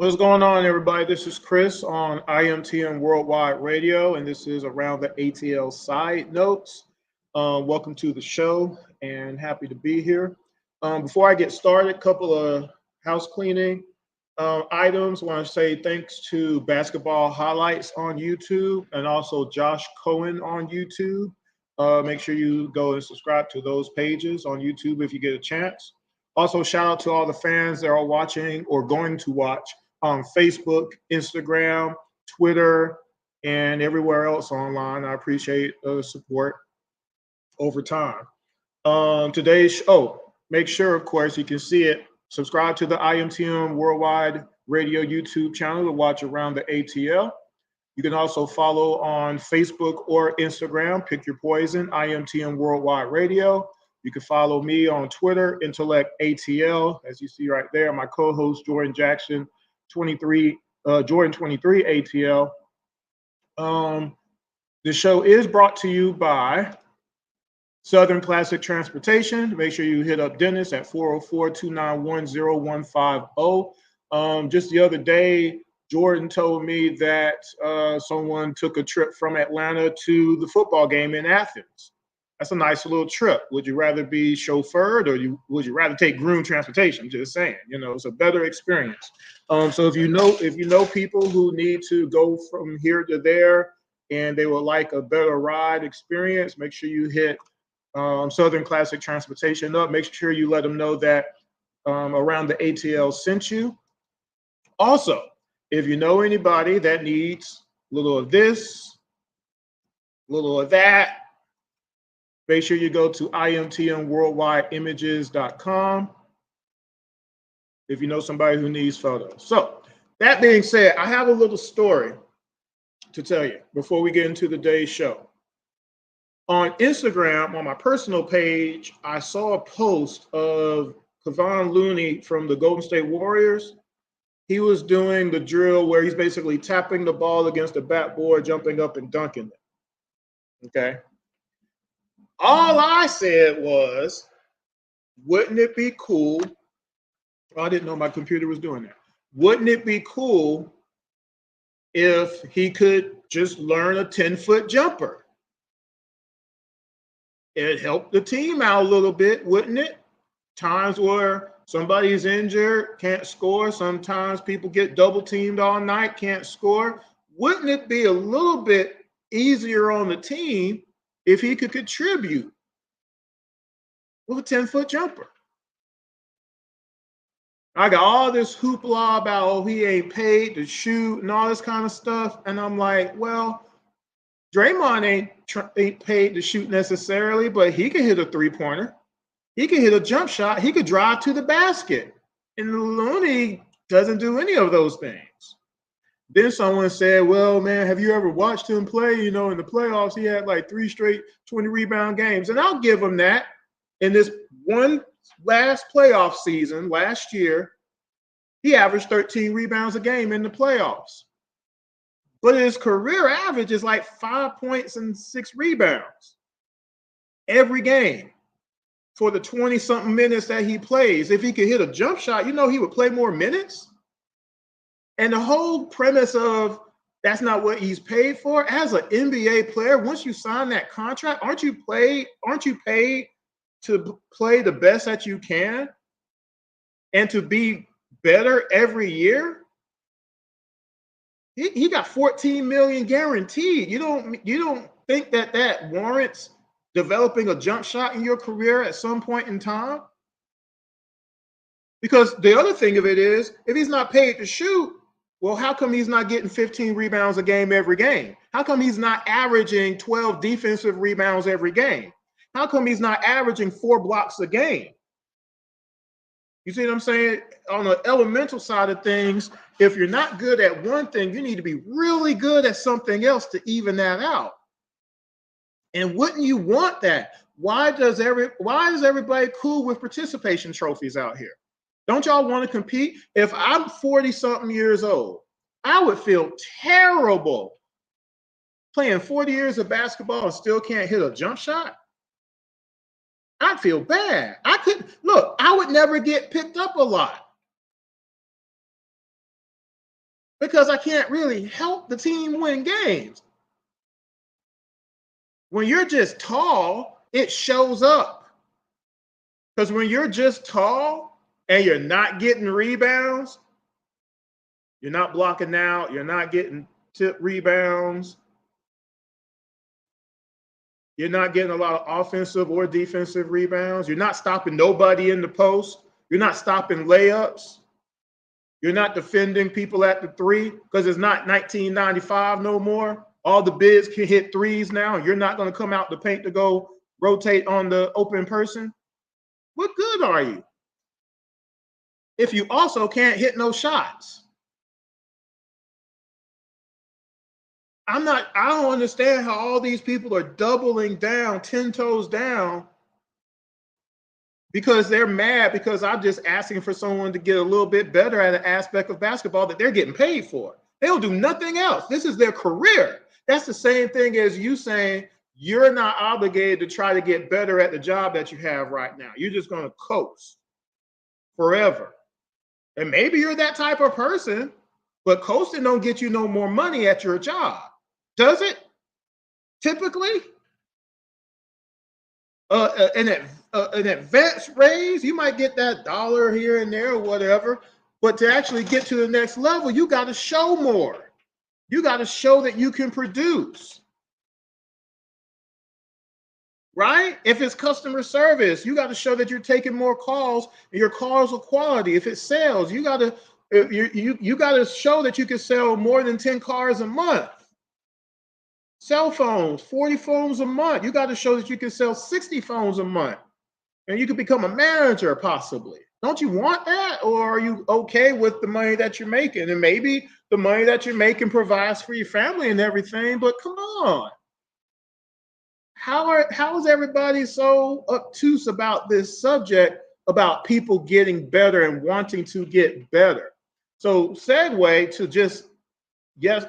What's going on, everybody? This is Chris on IMTN Worldwide Radio, and this is around the ATL Side Notes. Welcome to the show, and happy to be here. Before I get started, a couple of house cleaning items. I want to say thanks to Basketball Highlights on YouTube and also Josh Cohen on YouTube. Make sure you go and subscribe to those pages on YouTube if you get a chance. Also, shout out to all the fans that are watching or going to watch on Facebook, Instagram, Twitter, and everywhere else online. I appreciate the support over time. Today's show, make sure, of course, you can see it. Subscribe to the IMTM Worldwide Radio YouTube channel to watch around the ATL. You can also follow on Facebook or Instagram, pick your poison, IMTM Worldwide Radio. You can follow me on Twitter, Intellect ATL, as you see right there. My co-host, Jordan Jackson, Jordan 23 ATL. The show is brought to you by Southern Classic Transportation. Make sure you hit up Dennis at 404-291-0150. Just the other day, Jordan told me that someone took a trip from Atlanta to the football game in Athens. That's a nice little trip. Would you rather be chauffeured or would you rather take groom transportation? Just saying, it's a better experience. So if you know people who need to go from here to there and they would like a better ride experience, make sure you hit Southern Classic Transportation up. Make sure you let them know that around the ATL sent you. Also, if you know anybody that needs a little of this, a little of that, make sure you go to imtnworldwideimages.com if you know somebody who needs photos. So that being said, I have a little story to tell you before we get into today's show. On Instagram, on my personal page, I saw a post of Kevon Looney from the Golden State Warriors. He was doing the drill where he's basically tapping the ball against the backboard, jumping up and dunking it. Okay. All I said was, wouldn't it be cool? I didn't know my computer was doing that. Wouldn't it be cool if he could just learn a 10-foot jumper? It helped the team out a little bit, wouldn't it? Times where somebody's injured, can't score. Sometimes people get double teamed all night, can't score. Wouldn't it be a little bit easier on the team if he could contribute with a 10-foot jumper? I got all this hoopla about, oh, he ain't paid to shoot and all this kind of stuff. And I'm like, well, Draymond ain't paid to shoot necessarily, but he can hit a three-pointer. He can hit a jump shot. He could drive to the basket. And Looney doesn't do any of those things. Then someone said, well, man, have you ever watched him play? In the playoffs, he had like 3 straight 20-rebound games. And I'll give him that. In this one last playoff season, last year, he averaged 13 rebounds a game in the playoffs. But his career average is like 5 points and 6 rebounds every game for the 20-something minutes that he plays. If he could hit a jump shot, he would play more minutes. And the whole premise of that's not what he's paid for, as an NBA player, once you sign that contract, aren't you paid to play the best that you can and to be better every year? He got $14 million guaranteed. You don't think that warrants developing a jump shot in your career at some point in time? Because the other thing of it is, if he's not paid to shoot, well, how come he's not getting 15 rebounds a game every game? How come he's not averaging 12 defensive rebounds every game? How come he's not averaging 4 blocks a game? You see what I'm saying? On the elemental side of things, if you're not good at one thing, you need to be really good at something else to even that out. And wouldn't you want that? Why is everybody cool with participation trophies out here? Don't y'all want to compete? If I'm 40-something years old, I would feel terrible playing 40 years of basketball and still can't hit a jump shot. I'd feel bad. I would never get picked up a lot. because I can't really help the team win games. When you're just tall, it shows up. Because when you're just tall and you're not getting rebounds, you're not blocking out, you're not getting tip rebounds, you're not getting a lot of offensive or defensive rebounds, you're not stopping nobody in the post, you're not stopping layups, you're not defending people at the three because it's not 1995 no more. All the bigs can hit threes now. You're not going to come out the paint to go rotate on the open person. What good are you if you also can't hit no shots? I don't understand how all these people are doubling down, 10 toes down, because they're mad because I'm just asking for someone to get a little bit better at an aspect of basketball that they're getting paid for. They don't do nothing else. This is their career. That's the same thing as you saying you're not obligated to try to get better at the job that you have right now. You're just going to coast forever. And maybe you're that type of person, but coasting don't get you no more money at your job. Does it? Typically? An advance raise, you might get that dollar here and there or whatever, but to actually get to the next level, you got to show more. You got to show that you can produce. Right? If it's customer service, you got to show that you're taking more calls and your calls are quality. If it's sales, you got to show that you can sell more than 10 cars a month. Cell phones, 40 phones a month. You got to show that you can sell 60 phones a month and you can become a manager possibly. Don't you want that? Or are you okay with the money that you're making? And maybe the money that you're making provides for your family and everything, but come on. How is everybody so obtuse about this subject about people getting better and wanting to get better? So segue to just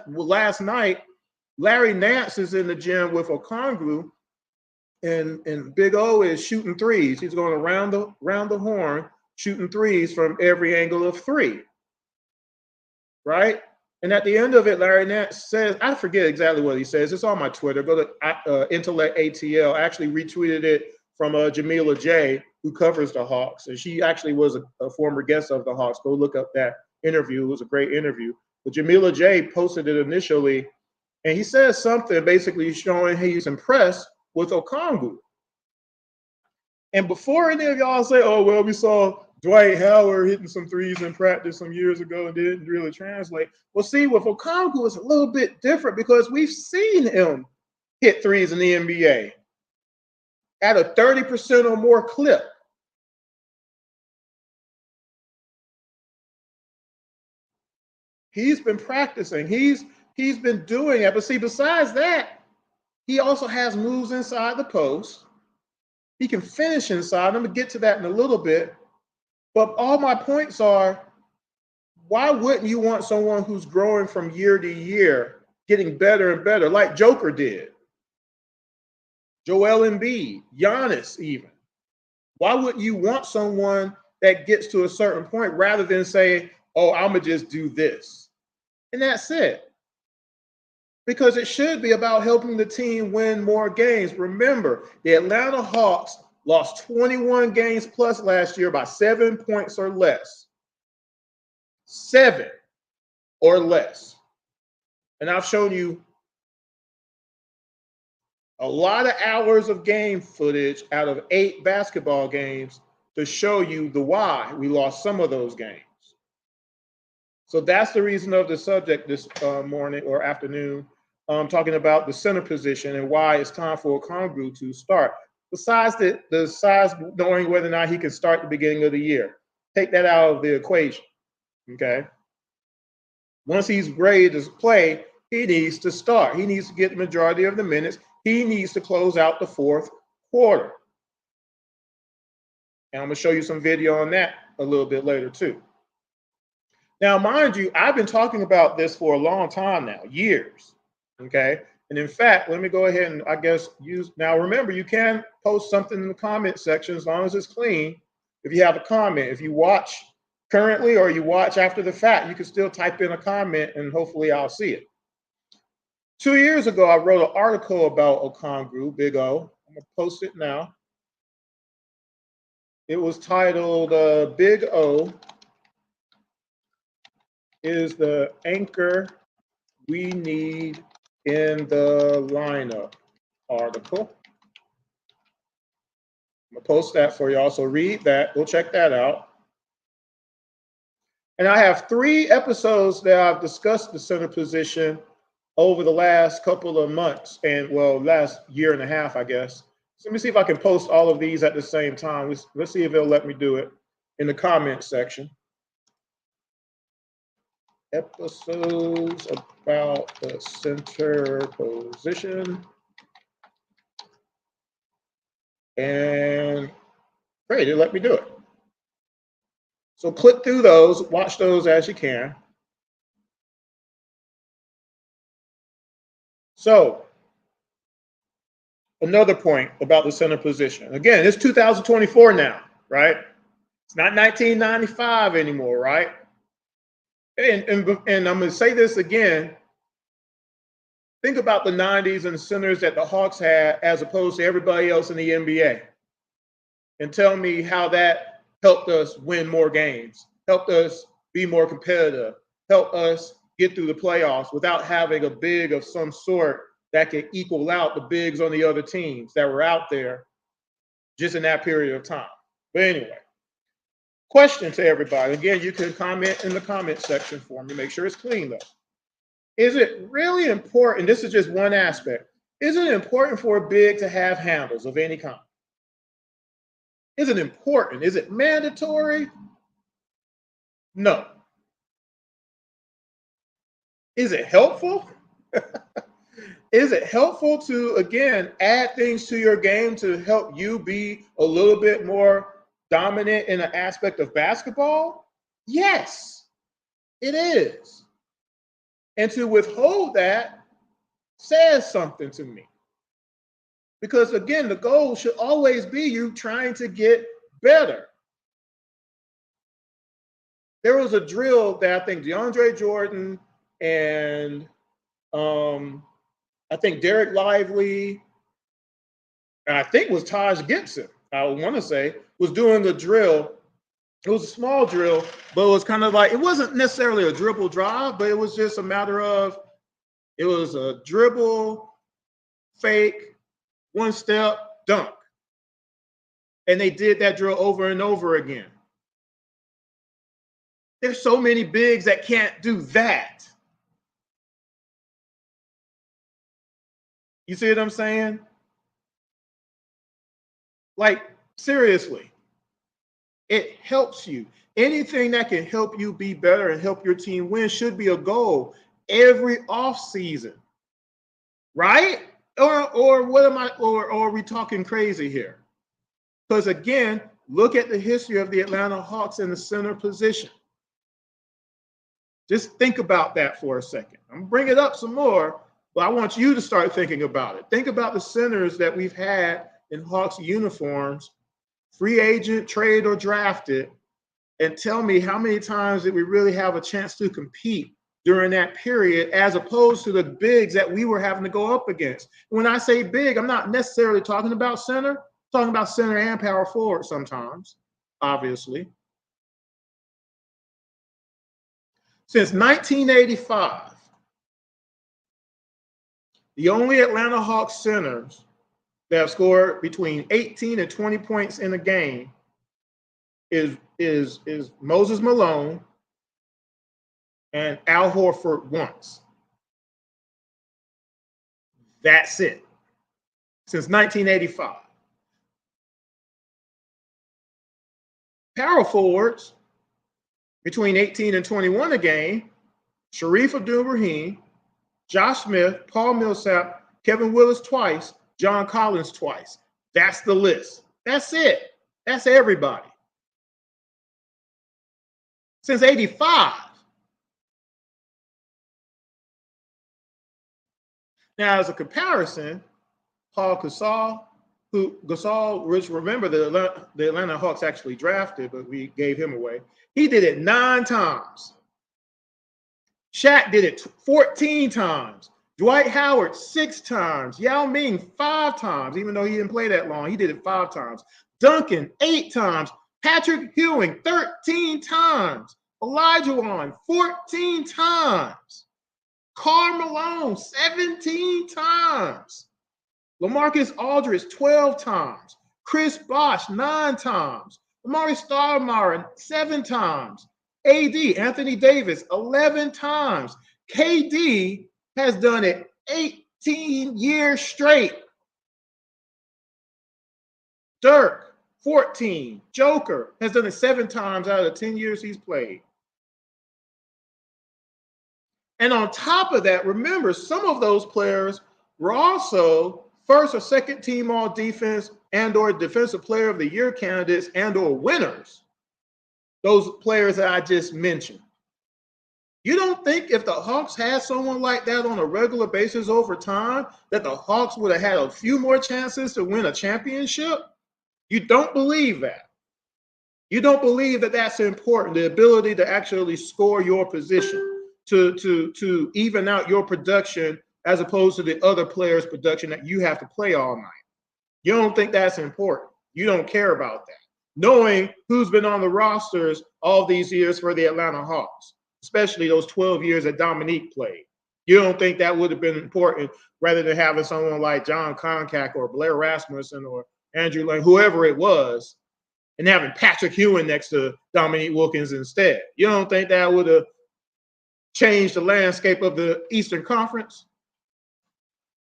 last night, Larry Nance is in the gym with Okongwu, and Big O is shooting threes. He's going around the horn, shooting threes from every angle of three. Right? And at the end of it, Larry Nance says, I forget exactly what he says. It's on my Twitter. Go to Intellect ATL. I actually retweeted it from Jamila J, who covers the Hawks. And she actually was a former guest of the Hawks. Go look up that interview. It was a great interview. But Jamila J posted it initially. And he says something basically showing he's impressed with Okongwu. And before any of y'all say, oh, well, we saw Dwight Howard hitting some threes in practice some years ago and didn't really translate. Well, see, with Okongwu, it's a little bit different because we've seen him hit threes in the NBA at a 30% or more clip. He's been practicing. He's been doing it. But see, besides that, he also has moves inside the post. He can finish inside. I'm going to get to that in a little bit. But all my points are, why wouldn't you want someone who's growing from year to year, getting better and better, like Joker did? Joel Embiid, Giannis even. Why wouldn't you want someone that gets to a certain point rather than say, oh, I'm going to just do this? And that's it. Because it should be about helping the team win more games. Remember, the Atlanta Hawks lost 21 games plus last year by 7 points or less. 7 or less. And I've shown you a lot of hours of game footage out of 8 basketball games to show you the why we lost some of those games. So that's the reason of the subject this morning or afternoon, talking about the center position and why it's time for Okongwu to start. Besides the size, knowing whether or not he can start the beginning of the year. Take that out of the equation, okay? Once he's ready to play, he needs to start. He needs to get the majority of the minutes. He needs to close out the fourth quarter. And I'm going to show you some video on that a little bit later too. Now, mind you, I've been talking about this for a long time now, years, okay? And in fact, let me go ahead and I guess now remember, you can post something in the comment section as long as it's clean. If you have a comment, if you watch currently or you watch after the fact, you can still type in a comment and hopefully I'll see it. 2 years ago, I wrote an article about Okongwu, Big O. I'm going to post it now. It was titled Big O is the anchor we need in the lineup article. I'm going to post that for y'all. So read that. Go check that out. And I have 3 episodes that I've discussed the center position over the last couple of months and, well, last year and a half, I guess. So let me see if I can post all of these at the same time. Let's see if it'll let me do it in the comment section. Episodes about the center position. And great, it let me do it. So click through those, watch those as you can. So another point about the center position. Again, it's 2024 now, right? It's not 1995 anymore, right? And I'm going to say this again. Think about the 90s and the centers that the Hawks had as opposed to everybody else in the NBA. And tell me how that helped us win more games, helped us be more competitive, helped us get through the playoffs without having a big of some sort that could equal out the bigs on the other teams that were out there just in that period of time. But anyway, question to everybody. Again, you can comment in the comment section for me. Make sure it's clean, though. Is it really important? This is just one aspect. Is it important for a big to have handles of any kind? Is it important? Is it mandatory? No. Is it helpful? Is it helpful to, again, add things to your game to help you be a little bit more dominant in an aspect of basketball? Yes, it is. And to withhold that says something to me. Because again, the goal should always be you trying to get better. There was a drill that I think DeAndre Jordan and I think Derek Lively, and I think it was Taj Gibson, I want to say, was doing the drill. It was a small drill, but it was kind of like, it wasn't necessarily a dribble drive, but it was just a matter of, it was a dribble, fake, one step, dunk. And they did that drill over and over again. There's so many bigs that can't do that. You see what I'm saying? Like, seriously, it helps you. Anything that can help you be better and help your team win should be a goal every offseason, right? Or what am I, or are we talking crazy here? Because again, look at the history of the Atlanta Hawks in the center position. Just think about that for a second. I'm gonna bring it up some more, but I want you to start thinking about it. Think about the centers that we've had in Hawks uniforms, free agent, trade, or drafted, and tell me how many times did we really have a chance to compete during that period as opposed to the bigs that we were having to go up against. When I say big, I'm not necessarily talking about center, I'm talking about center and power forward sometimes, obviously. Since 1985, the only Atlanta Hawks centers that have scored between 18 and 20 points in a game is Moses Malone and Al Horford once. That's it. Since 1985. Power forwards between 18 and 21 a game, Sharif Abdul-Rahim, Josh Smith, Paul Millsap, Kevin Willis twice, John Collins twice. That's the list. That's it. That's everybody. Since 85. Now, as a comparison, Paul Gasol, who Gasol, which remember the Atlanta Hawks actually drafted, but we gave him away. He did it 9 times. Shaq did it 14 times. Dwight Howard 6 times. Yao Ming 5 times, even though he didn't play that long. He did it 5 times. Duncan 8 times. Patrick Ewing 13 times. Elijah Wan 14 times. Karl Malone 17 times. LaMarcus Aldridge 12 times. Chris Bosh 9 times. Amari Stoudemire 7 times. AD, Anthony Davis 11 times. KD has done it 18 years straight. Dirk 14. Joker has done it 7 times out of the 10 years he's played. And on top of that, remember, some of those players were also first or second team all defense and or defensive player of the year candidates and or winners. Those players that I just mentioned. You don't think if the Hawks had someone like that on a regular basis over time, that the Hawks would have had a few more chances to win a championship? You don't believe that. You don't believe that that's important, the ability to actually score your position, to even out your production as opposed to the other players' production that you have to play all night. You don't think that's important. You don't care about that. Knowing who's been on the rosters all these years for the Atlanta Hawks, especially those 12 years that Dominique played. You don't think that would have been important rather than having someone like John Koncak or Blair Rasmussen or Andrew Lane, whoever it was, and having Patrick Ewing next to Dominique Wilkins instead. You don't think that would have changed the landscape of the Eastern Conference?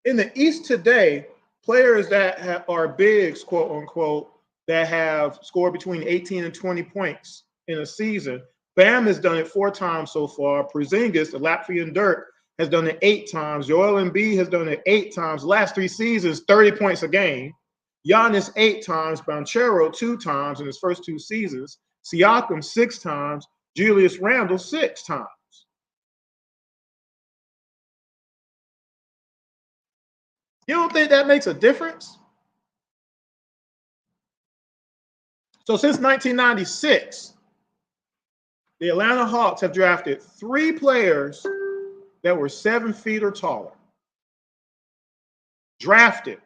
In the East today, players that are bigs, quote unquote, that have scored between 18 and 20 points in a season. Bam has done it 4 times so far. Porzingis, the Latvian Dirk, has done it 8 times. Joel Embiid has done it 8 times. Last 3 seasons, 30 points a game. Giannis 8 times. Banchero 2 times in his first 2 seasons. Siakam 6 times. Julius Randle 6 times. You don't think that makes a difference? So since 1996, the Atlanta Hawks have drafted 3 players that were 7 feet or taller. Drafted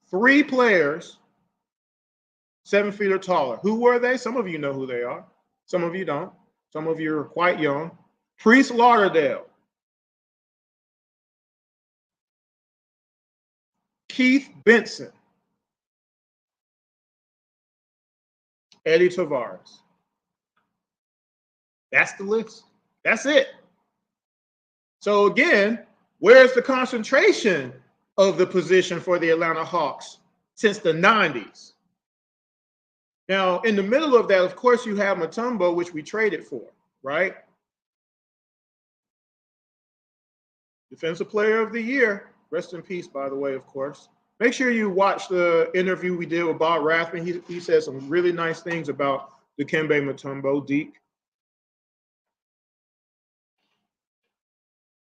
3 players 7 feet or taller. Who were they? Some of you know who they are. Some of you don't. Some of you are quite young. Priest Lauderdale, Keith Benson, Eddie Tavares. That's the list. That's it. So again, where's the concentration of the position for the Atlanta Hawks since the 90s? Now, in the middle of that, of course, you have Mutombo, which we traded for, right? Defensive Player of the Year. Rest in peace, by the way, of course. Make sure you watch the interview we did with Bob Rathman. He said some really nice things about Dikembe Mutombo, Deke.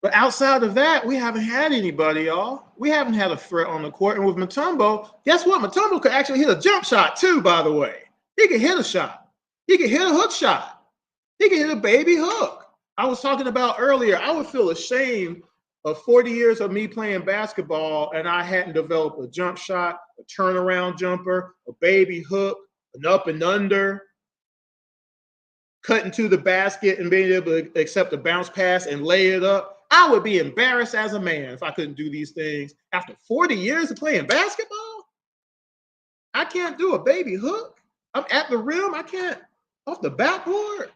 But outside of that, we haven't had anybody, y'all. We haven't had a threat on the court. And with Mutombo, guess what? Mutombo could actually hit a jump shot too, by the way. He can hit a shot. He can hit a hook shot. He can hit a baby hook. I was talking about earlier, I would feel ashamed of 40 years of me playing basketball and I hadn't developed a jump shot, a turnaround jumper, a baby hook, an up and under, cutting to the basket and being able to accept a bounce pass and lay it up. I would be embarrassed as a man if I couldn't do these things. After 40 years of playing basketball, I can't do a baby hook. I'm at the rim. I can't off the backboard.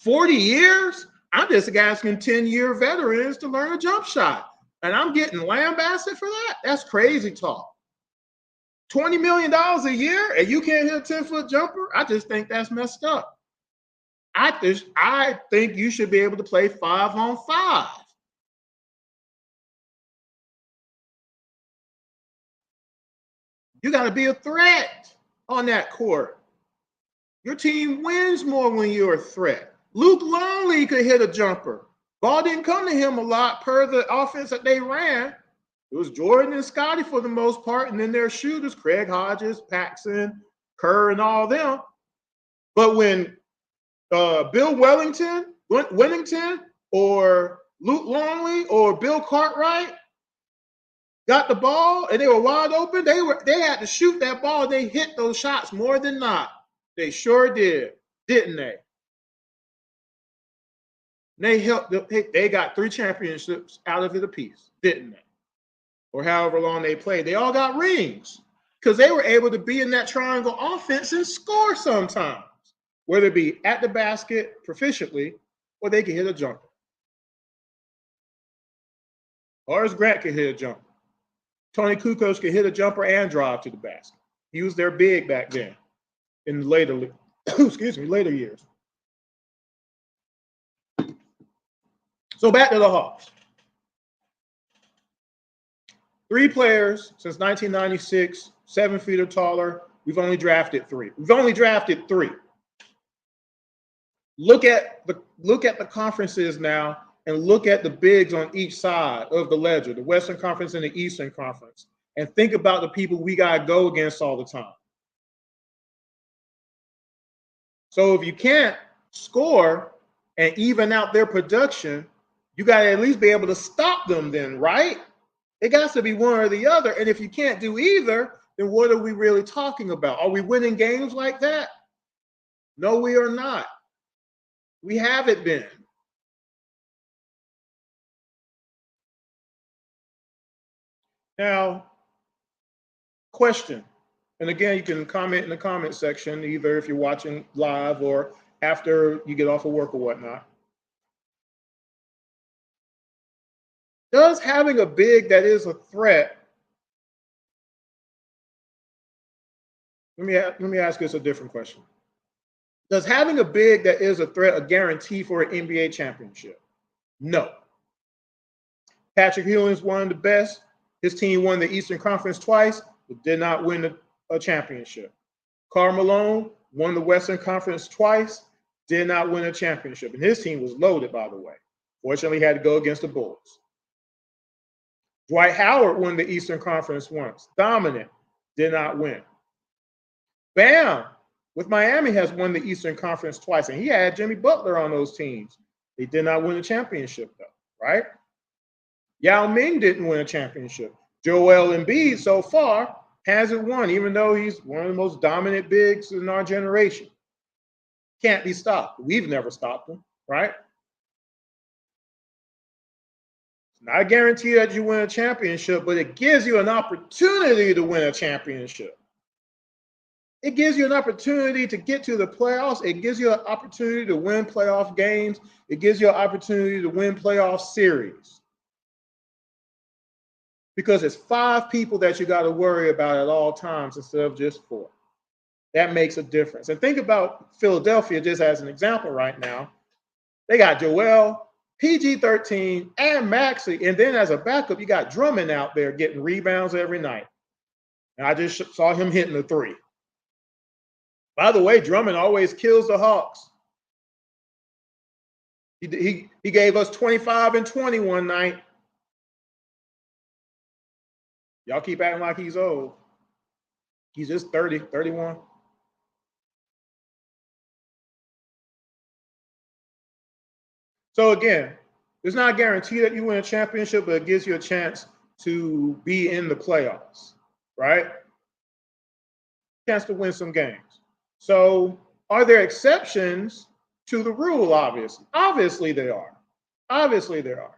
40 years? I'm just asking 10-year veterans to learn a jump shot. And I'm getting lambasted for that? That's crazy talk. $20 million a year and you can't hit a 10-foot jumper? I just think that's messed up. I think you should be able to play 5-on-5. You got to be a threat on that court. Your team wins more when you're a threat. Luke Longley could hit a jumper. Ball didn't come to him a lot per the offense that they ran. It was Jordan and Scotty for the most part, and then their shooters, Craig Hodges, Paxson, Kerr, and all them. But when Bill Wellington, or Luke Longley, or Bill Cartwright got the ball and they were wide open, they had to shoot that ball. They hit those shots more than not. They sure did, didn't they? They helped. They got 3 championships out of it apiece, didn't they? Or however long they played, they all got rings because they were able to be in that triangle offense and score sometimes, whether it be at the basket proficiently or they could hit a jumper. Horace Grant could hit a jumper. Tony Kukoc could hit a jumper and drive to the basket. He was their big back then in the later years. So back to the Hawks. 3 players since 1996, 7 feet or taller. We've only drafted 3. Look at the conferences now and look at the bigs on each side of the ledger, the Western Conference and the Eastern Conference, and think about the people we got to go against all the time. So if you can't score and even out their production, you got to at least be able to stop them then, right? It got to be one or the other. And if you can't do either, then what are we really talking about? Are we winning games like that? No, we are not. We haven't been. Now, question. And again, you can comment in the comment section, either if you're watching live or after you get off of work or whatnot. Does having a big that is a threat, let me ask this a different question. Does having a big that is a threat a guarantee for an NBA championship? No. Patrick Ewing is one of the best. His team won the Eastern Conference twice, but did not win a championship. Karl Malone won the Western Conference twice, did not win a championship. And his team was loaded, by the way. Fortunately, he had to go against the Bulls. Dwight Howard won the Eastern Conference once. Dominant, did not win. Bam, with Miami, has won the Eastern Conference twice, and he had Jimmy Butler on those teams. They did not win a championship, though, right? Yao Ming didn't win a championship. Joel Embiid, so far, hasn't won, even though he's one of the most dominant bigs in our generation. Can't be stopped. We've never stopped him, right? It's not a guarantee that you win a championship, but it gives you an opportunity to win a championship. It gives you an opportunity to get to the playoffs. It gives you an opportunity to win playoff games. It gives you an opportunity to win playoff series. Because it's 5 people that you got to worry about at all times instead of just 4. That makes a difference. And think about Philadelphia just as an example right now. They got Joel, PG-13, and Maxey. And then as a backup, you got Drummond out there getting rebounds every night. And I just saw him hitting the 3. By the way, Drummond always kills the Hawks. He gave us 25 and 20 one night. Y'all keep acting like he's old. He's just 30, 31. So again, it's not a guarantee that you win a championship, but it gives you a chance to be in the playoffs, right? Chance to win some games. So are there exceptions to the rule, obviously? Obviously there are. Obviously there are.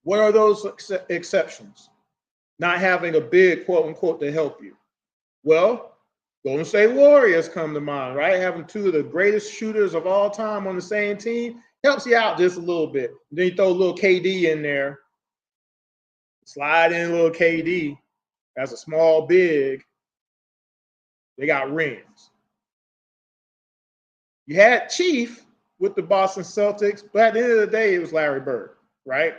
What are those exceptions? Not having a big, quote unquote, to help you. Well, Golden State Warriors come to mind, right? Having 2 of the greatest shooters of all time on the same team helps you out just a little bit. Then you throw a little KD in there. Slide in a little KD as a small big. They got rings. You had Chief with the Boston Celtics, but at the end of the day, it was Larry Bird, right?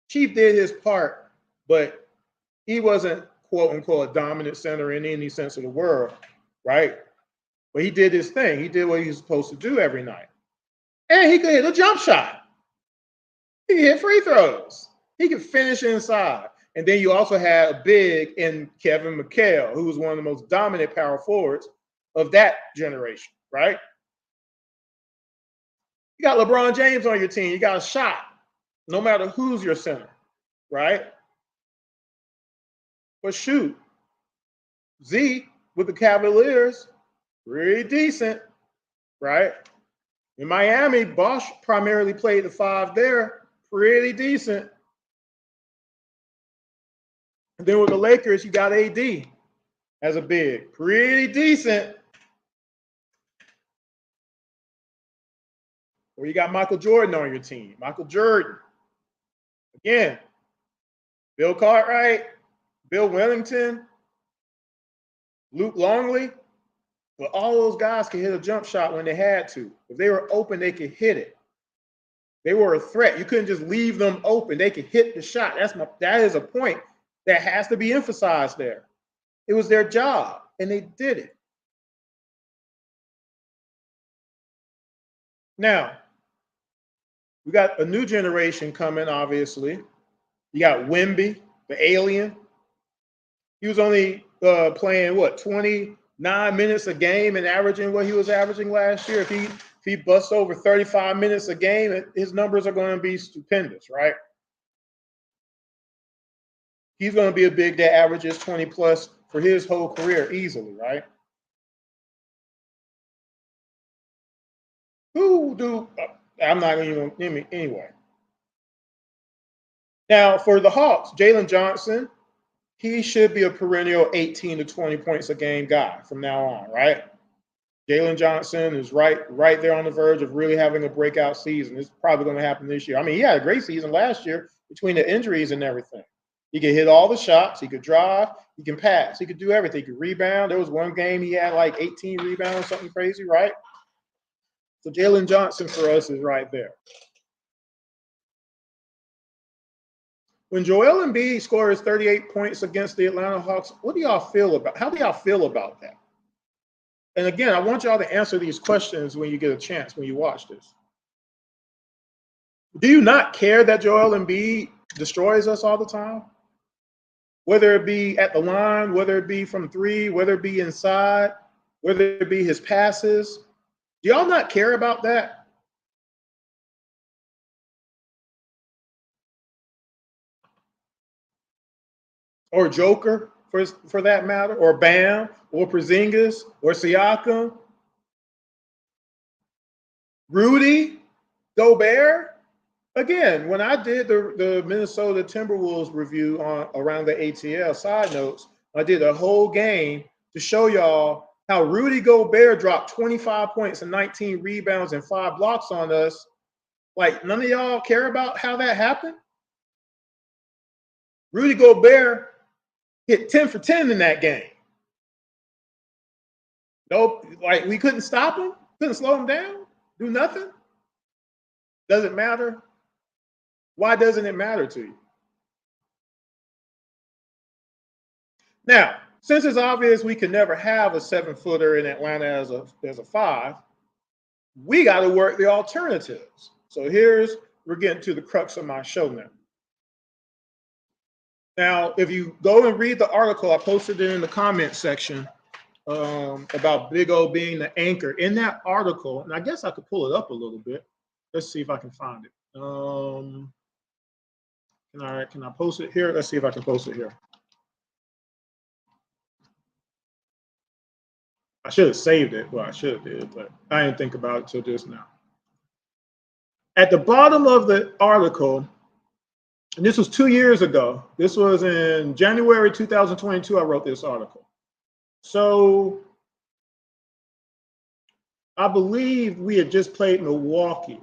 Chief did his part, but he wasn't, quote unquote, a dominant center in any sense of the word, right? But he did his thing. He did what he was supposed to do every night. And he could hit a jump shot. He could hit free throws. He could finish inside. And then you also had a big in Kevin McHale, who was one of the most dominant power forwards of that generation, right? You got LeBron James on your team. You got a shot, no matter who's your center, right? But shoot, Z with the Cavaliers, pretty decent, right? In Miami, Bosch primarily played the five there, pretty decent. And then with the Lakers, you got AD as a big, pretty decent. Or you got Michael Jordan on your team. Michael Jordan. Again, Bill Cartwright, Bill Wellington, Luke Longley. But all those guys could hit a jump shot when they had to. If they were open, they could hit it. They were a threat. You couldn't just leave them open. They could hit the shot. That is a point that has to be emphasized there. It was their job, and they did it. Now, we got a new generation coming, obviously. You got Wemby, the alien. He was only playing, 29 minutes a game and averaging what he was averaging last year. If he busts over 35 minutes a game, his numbers are going to be stupendous, right? He's going to be a big that averages 20 plus for his whole career easily, right? I'm not even anyway. Now for the Hawks, Jalen Johnson, he should be a perennial 18 to 20 points a game guy from now on, right? Jalen Johnson is right there on the verge of really having a breakout season. It's probably going to happen this year. I mean, he had a great season last year between the injuries and everything. He could hit all the shots. He could drive. He can pass. He could do everything. He could rebound. There was one game he had like 18 rebounds, something crazy, right? So Jalen Johnson for us is right there. When Joel Embiid scores 38 points against the Atlanta Hawks, what do y'all feel about? How do y'all feel about that? And again, I want y'all to answer these questions when you get a chance, when you watch this. Do you not care that Joel Embiid destroys us all the time? Whether it be at the line, whether it be from three, whether it be inside, whether it be his passes. Do y'all not care about that? Or Joker, for that matter, or Bam, or Porzingis, or Siakam, Rudy, Gobert. Again, when I did the Minnesota Timberwolves review on around the ATL side notes, I did a whole game to show y'all how Rudy Gobert dropped 25 points and 19 rebounds and 5 blocks on us. Like, none of y'all care about how that happened? Rudy Gobert hit 10 for 10 in that game. Nope, like we couldn't stop him, couldn't slow him down, do nothing. Does it matter? Why doesn't it matter to you? Now, since it's obvious we can never have a 7-footer in Atlanta as a 5, we got to work the alternatives. So we're getting to the crux of my show now. Now, if you go and read the article, I posted it in the comment section about Big O being the anchor. In that article, and I guess I could pull it up a little bit. Let's see if I can find it. Can I post it here? Let's see if I can post it here. I should have saved it. Well, I should have did, but I didn't think about it till just now. At the bottom of the article, and this was 2 years ago. This was in January 2022. I wrote this article. So I believe we had just played Milwaukee.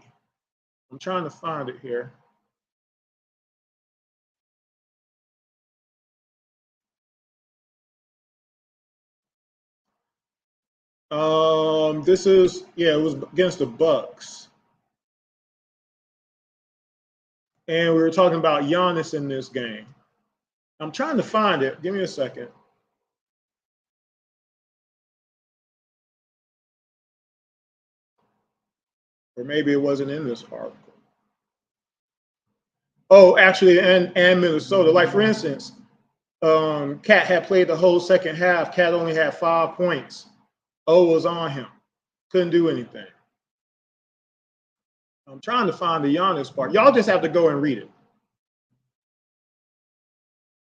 I'm trying to find it here. It was against the Bucks. And we were talking about Giannis in this game. I'm trying to find it. Give me a second. Or maybe it wasn't in this article. Oh, actually, and Minnesota. Like for instance, Cat had played the whole second half. Cat only had 5 points. O was on him. Couldn't do anything. I'm trying to find the Giannis part. Y'all just have to go and read it.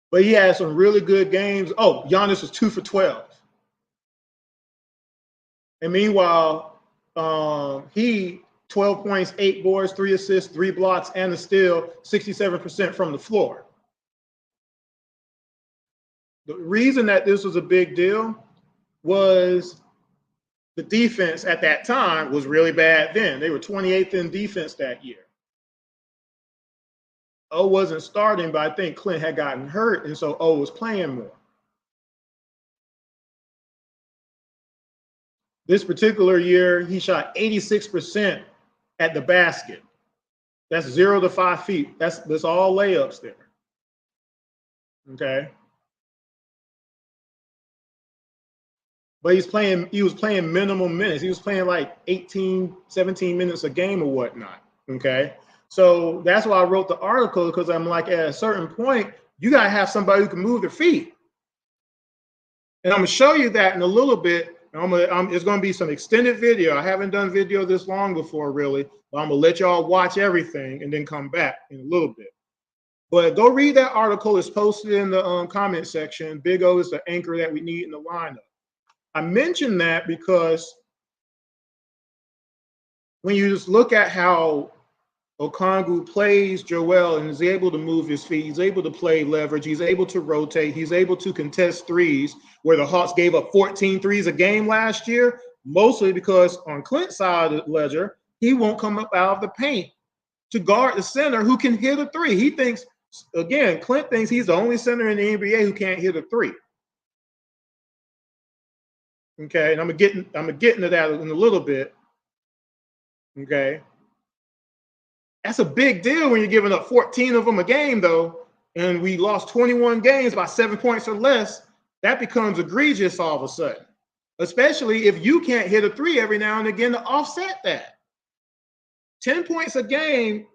But he had some really good games. Oh, Giannis was 2 for 12. And meanwhile, he 12 points, 8 boards, 3 assists, 3 blocks, and a steal, 67% from the floor. The reason that this was a big deal was the defense at that time was really bad then. They were 28th in defense that year. O wasn't starting, but I think Clint had gotten hurt, and so O was playing more. This particular year, he shot 86% at the basket. That's 0 to 5 feet. That's all layups there. Okay. But he was playing minimum minutes. He was playing like 18, 17 minutes a game or whatnot. Okay. So that's why I wrote the article, because I'm like, at a certain point, you got to have somebody who can move their feet. And I'm going to show you that in a little bit. It's going to be some extended video. I haven't done video this long before, really. But I'm going to let y'all watch everything and then come back in a little bit. But go read that article. It's posted in the comment section. Big O is the anchor that we need in the lineup. I mentioned that because when you just look at how Okongwu plays Joel and is able to move his feet, he's able to play leverage, he's able to rotate, he's able to contest threes, where the Hawks gave up 14 threes a game last year, mostly because on Clint's side of the ledger, he won't come up out of the paint to guard the center who can hit a three. He thinks, again, Clint thinks he's the only center in the NBA who can't hit a three. Okay, and I'm gonna get into that in a little bit. Okay. That's a big deal when you're giving up 14 of them a game, though, and we lost 21 games by 7 points or less. That becomes egregious all of a sudden, especially if you can't hit a three every now and again to offset that. 10 points a game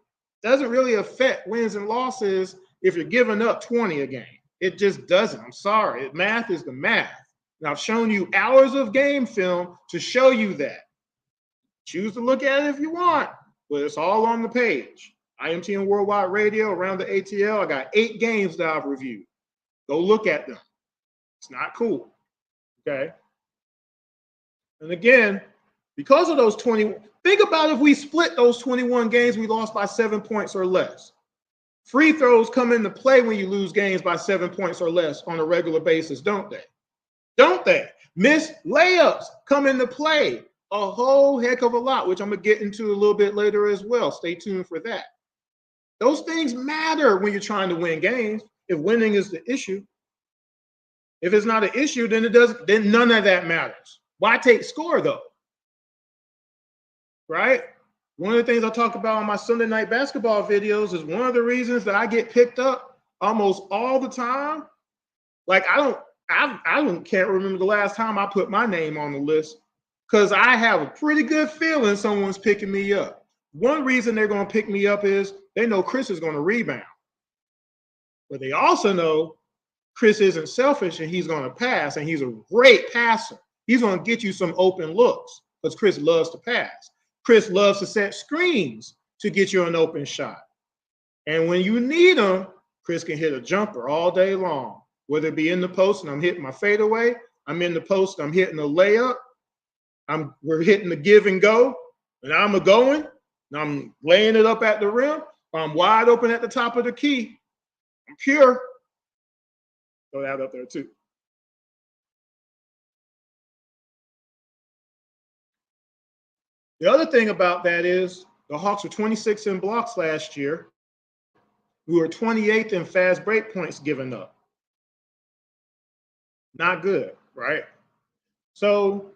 doesn't really affect wins and losses if you're giving up 20 a game. It just doesn't. I'm sorry. Math is the math. And I've shown you hours of game film to show you that. Choose to look at it if you want, but it's all on the page. IMTN Worldwide Radio, around the ATL. I got 8 games that I've reviewed. Go look at them. It's not cool. Okay. And again, because of those 20, think about if we split those 21 games we lost by 7 points or less. Free throws come into play when you lose games by 7 points or less on a regular basis, don't they? Don't they? Missed layups come into play a whole heck of a lot, which I'm going to get into a little bit later as well. Stay tuned for that. Those things matter when you're trying to win games, if winning is the issue. If it's not an issue, then none of that matters. Why take score, though? Right? One of the things I talk about on my Sunday night basketball videos is one of the reasons that I get picked up almost all the time. Like, can't remember the last time I put my name on the list, because I have a pretty good feeling someone's picking me up. One reason they're going to pick me up is they know Chris is going to rebound. But they also know Chris isn't selfish and he's going to pass, and he's a great passer. He's going to get you some open looks because Chris loves to pass. Chris loves to set screens to get you an open shot. And when you need him, Chris can hit a jumper all day long, whether it be in the post and I'm hitting my fadeaway, I'm in the post, I'm hitting a layup, we're hitting the give and go, and I'm going, and I'm laying it up at the rim, I'm wide open at the top of the key, I'm pure. Throw that up there too. The other thing about that is the Hawks were 26 in blocks last year. We were 28th in fast break points given up. Not good, right? So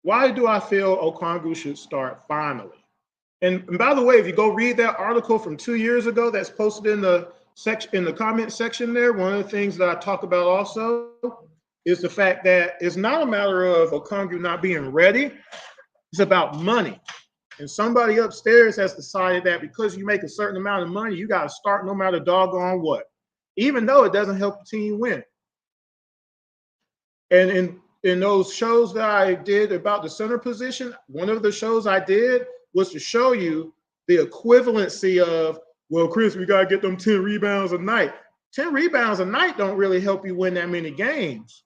why do I feel Okongwu should start finally? And by the way, if you go read that article from 2 years ago that's posted in the comment section there, one of the things that I talk about also is the fact that it's not a matter of Okongwu not being ready. It's about money. And somebody upstairs has decided that because you make a certain amount of money, you got to start no matter doggone what, even though it doesn't help the team win. And in those shows that I did about the center position, one of the shows I did was to show you the equivalency of, well, Chris, we got to get them 10 rebounds a night. 10 rebounds a night don't really help you win that many games.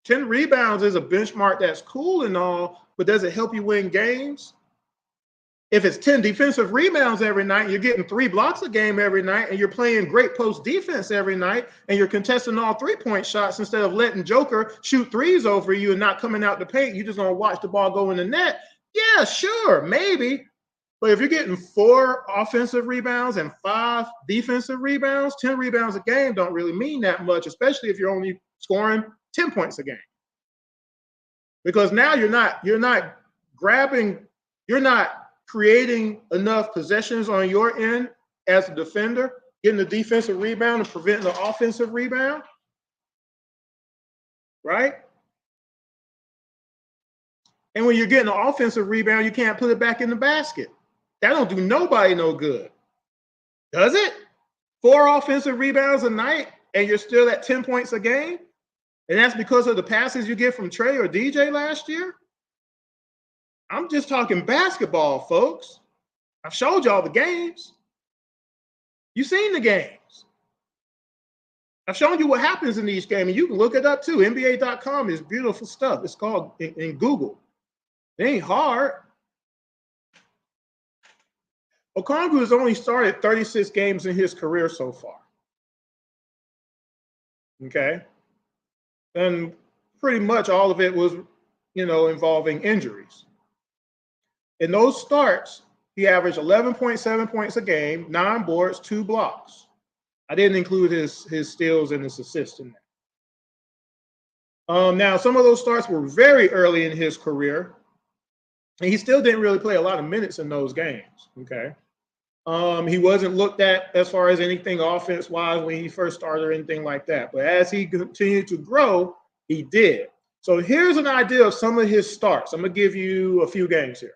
10 rebounds is a benchmark that's cool and all, but does it help you win games? If it's 10 defensive rebounds every night, you're getting 3 blocks a game every night, and you're playing great post defense every night, and you're contesting all 3-point shots instead of letting Joker shoot threes over you and not coming out the paint, you just gonna watch the ball go in the net. Yeah, sure, maybe. But if you're getting 4 offensive rebounds and 5 defensive rebounds, 10 rebounds a game don't really mean that much, especially if you're only scoring 10 points a game. Because now you're not creating enough possessions on your end as a defender, getting the defensive rebound and preventing the offensive rebound, right? And when you're getting an offensive rebound, you can't put it back in the basket. That don't do nobody no good, does it? 4 offensive rebounds a night and you're still at 10 points a game? And that's because of the passes you get from Trey or DJ last year? I'm just talking basketball, folks. I've showed y'all the games. You've seen the games. I've shown you what happens in each game, and you can look it up too. NBA.com is beautiful stuff. It's called in Google. It ain't hard. Okongwu has only started 36 games in his career so far. Okay? And pretty much all of it was, involving injuries. In those starts, he averaged 11.7 points a game, 9 boards, 2 blocks. I didn't include his steals and his assists in that. Now, some of those starts were very early in his career, and he still didn't really play a lot of minutes in those games, okay? He wasn't looked at as far as anything offense-wise when he first started or anything like that. But as he continued to grow, he did. So here's an idea of some of his starts. I'm going to give you a few games here.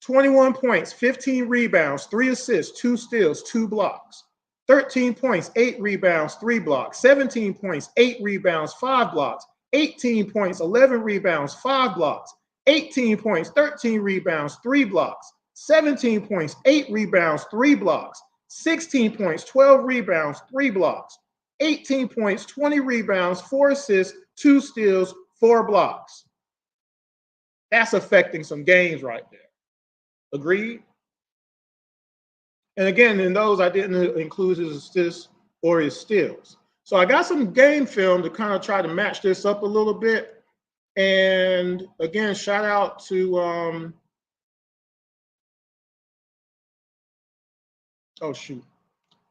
21 points, 15 rebounds, 3 assists, 2 steals, 2 blocks. 13 points, 8 rebounds, 3 blocks. 17 points, 8 rebounds, 5 blocks. 18 points, 11 rebounds, 5 blocks. 18 points, 13 rebounds, 3 blocks. 17 points, 8 rebounds, 3 blocks. 16 points, 12 rebounds, 3 blocks. 18 points, 20 rebounds, 4 assists, 2 steals, 4 blocks. That's affecting some games right there. Agreed? And again, in those, I didn't include his assists or his steals. So I got some game film to kind of try to match this up a little bit. And again, shout out to,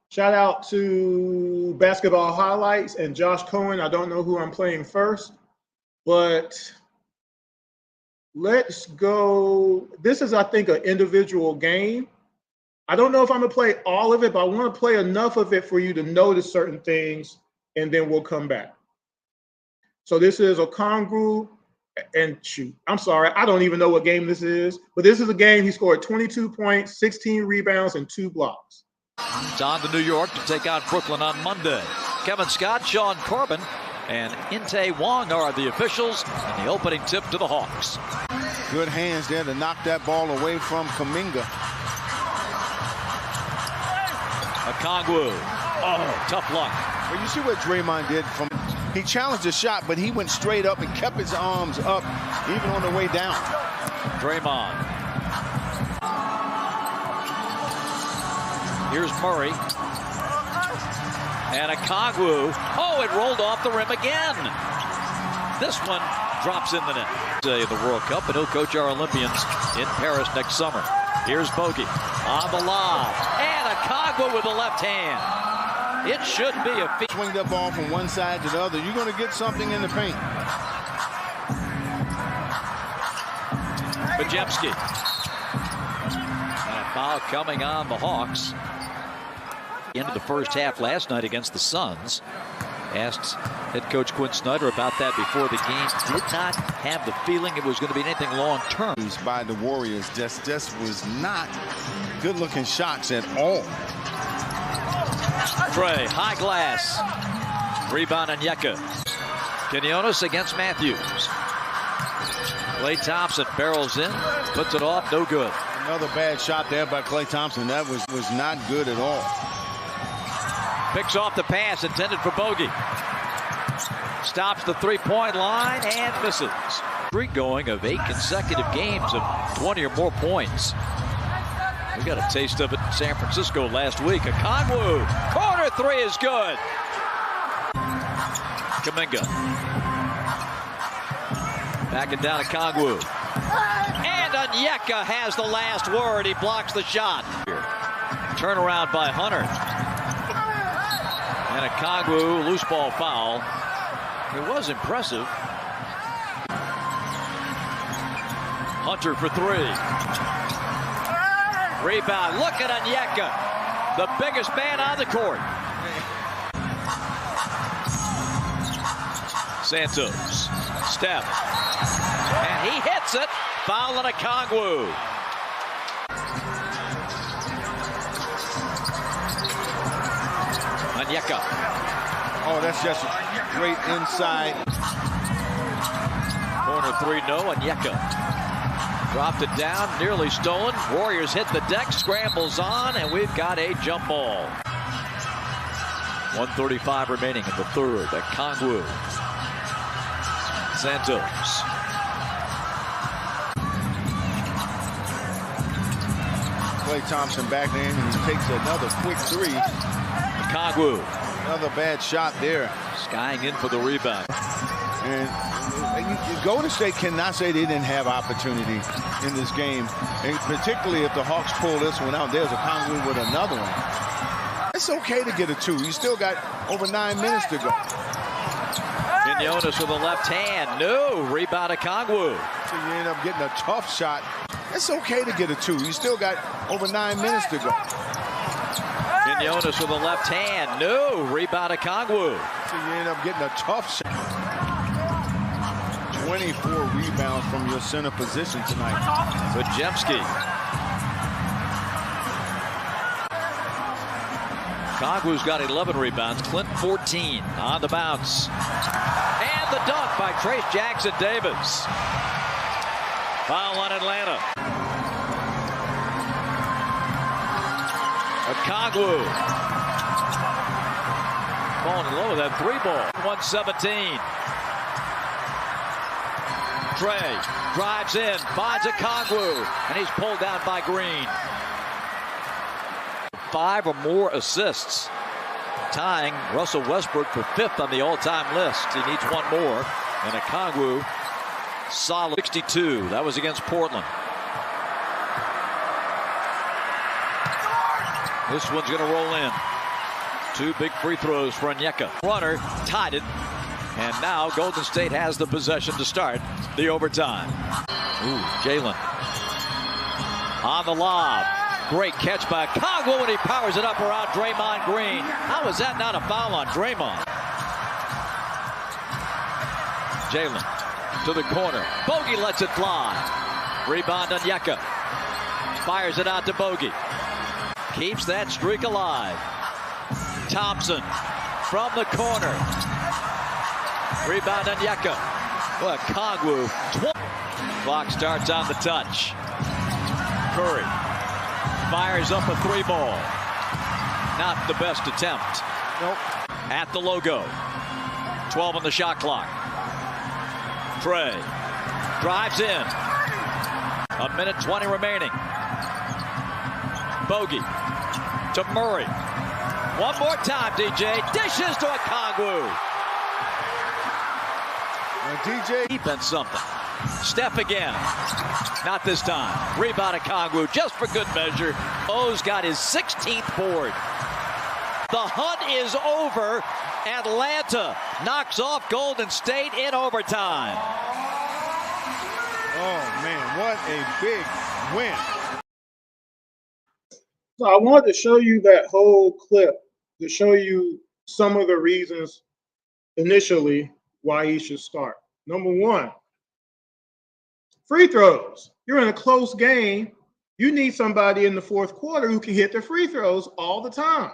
shout out to Basketball Highlights and Josh Cohen. I don't know who I'm playing first, but let's go. This is, I think, an individual game. I don't know if I'm going to play all of it, but I want to play enough of it for you to notice certain things, and then we'll come back. So this is Okongwu, and I'm sorry, I don't even know what game this is, but this is a game he scored 22 points, 16 rebounds, and 2 blocks. It's on to New York to take out Brooklyn on Monday. Kevin Scott, Sean Corbin, and Inte Wong are the officials in the opening tip to the Hawks. Good hands there to knock that ball away from Kuminga. Okongwu. Oh, tough luck. Well, you see what Draymond did he challenged the shot, but he went straight up and kept his arms up even on the way down. Draymond. Here's Murray. And Okongwu. Oh, it rolled off the rim again. This one drops in the net. The World Cup, and he'll coach our Olympians in Paris next summer. Here's Bogey on the lob. And Okongwu with the left hand. It should be a feat. Swing that ball from one side to the other. You're going to get something in the paint. Bajemski. And a foul coming on the Hawks. Into the first half last night against the Suns. Asked Head coach Quinn Snyder about that before the game. Did not have the feeling it was going to be anything long term. By the Warriors, just was not good-looking shots at all. Trey, high glass. Rebound on Yeka. Quinones against Matthews. Klay Thompson barrels in, puts it off, no good. Another bad shot there by Klay Thompson. That was not good at all. Picks off the pass intended for Bogey. Stops the three-point line and misses. Streak going of 8 consecutive games of 20 or more points. We got a taste of it in San Francisco last week. Okongwu, corner three is good. Kuminga. Back it down to Okongwu. And Onyeka has the last word. He blocks the shot. Turnaround by Hunter. And Okongwu, loose ball foul. It was impressive. Hunter for three. Rebound. Look at Onyeka, the biggest man on the court. Santos. Step. And he hits it. Foul on Okongwu. Onyeka. Oh, that's just great inside. Corner three, no. Onyeka. Dropped it down, nearly stolen. Warriors hit the deck, scrambles on, and we've got a jump ball. 1:35 remaining in the third. Okongwu. Santos. Klay Thompson back in, and he takes another quick three. Okongwu. Another bad shot there. Skying in for the rebound. And Golden State cannot say they didn't have opportunity in this game, and particularly if the Hawks pull this one out. There's Okongwu with another one. It's okay to get a two. You still got over 9 minutes to go. Quinones with the left hand. No. Rebound Okongwu. So you end up getting a tough shot. It's okay to get a two. You still got over 9 minutes to go. Quinones with the left hand. No. Rebound Okongwu. So you end up getting a tough shot. 24 rebounds from your center position tonight. Podziemski. Okongwu's got 11 rebounds. Clint 14 on the bounce. And the dunk by Trace Jackson Davis. Foul on Atlanta. Okongwu. Falling low with that three ball. 117. Trey drives in, finds Okongwu, and he's pulled down by Green. 5 or more assists, tying Russell Westbrook for 5th on the all-time list. He needs one more, and Okongwu, solid 62. That was against Portland. This one's going to roll in. 2 big free throws for Onyeka. Runner tied it. And now Golden State has the possession to start the overtime. Ooh, Jalen on the lob. Great catch by Okongwu, and he powers it up around Draymond Green. How is that not a foul on Draymond? Jalen to the corner. Bogey lets it fly. Rebound on Onyeka. Fires it out to Bogey. Keeps that streak alive. Thompson from the corner. Rebound on Onyeka. Well, Okongwu. Clock starts on the touch. Curry fires up a three ball. Not the best attempt. Nope. At the logo. 12 on the shot clock. Trey drives in. 1:20 remaining. Bogey to Murray. One more time, DJ. Dishes to Okongwu. DJ. Deep and something. Steph again. Not this time. Rebound Okongwu just for good measure. O's got his 16th board. The hunt is over. Atlanta knocks off Golden State in overtime. Oh, man, what a big win. So I wanted to show you that whole clip to show you some of the reasons initially why he should start. Number one, free throws. You're in a close game. You need somebody in the fourth quarter who can hit the free throws all the time,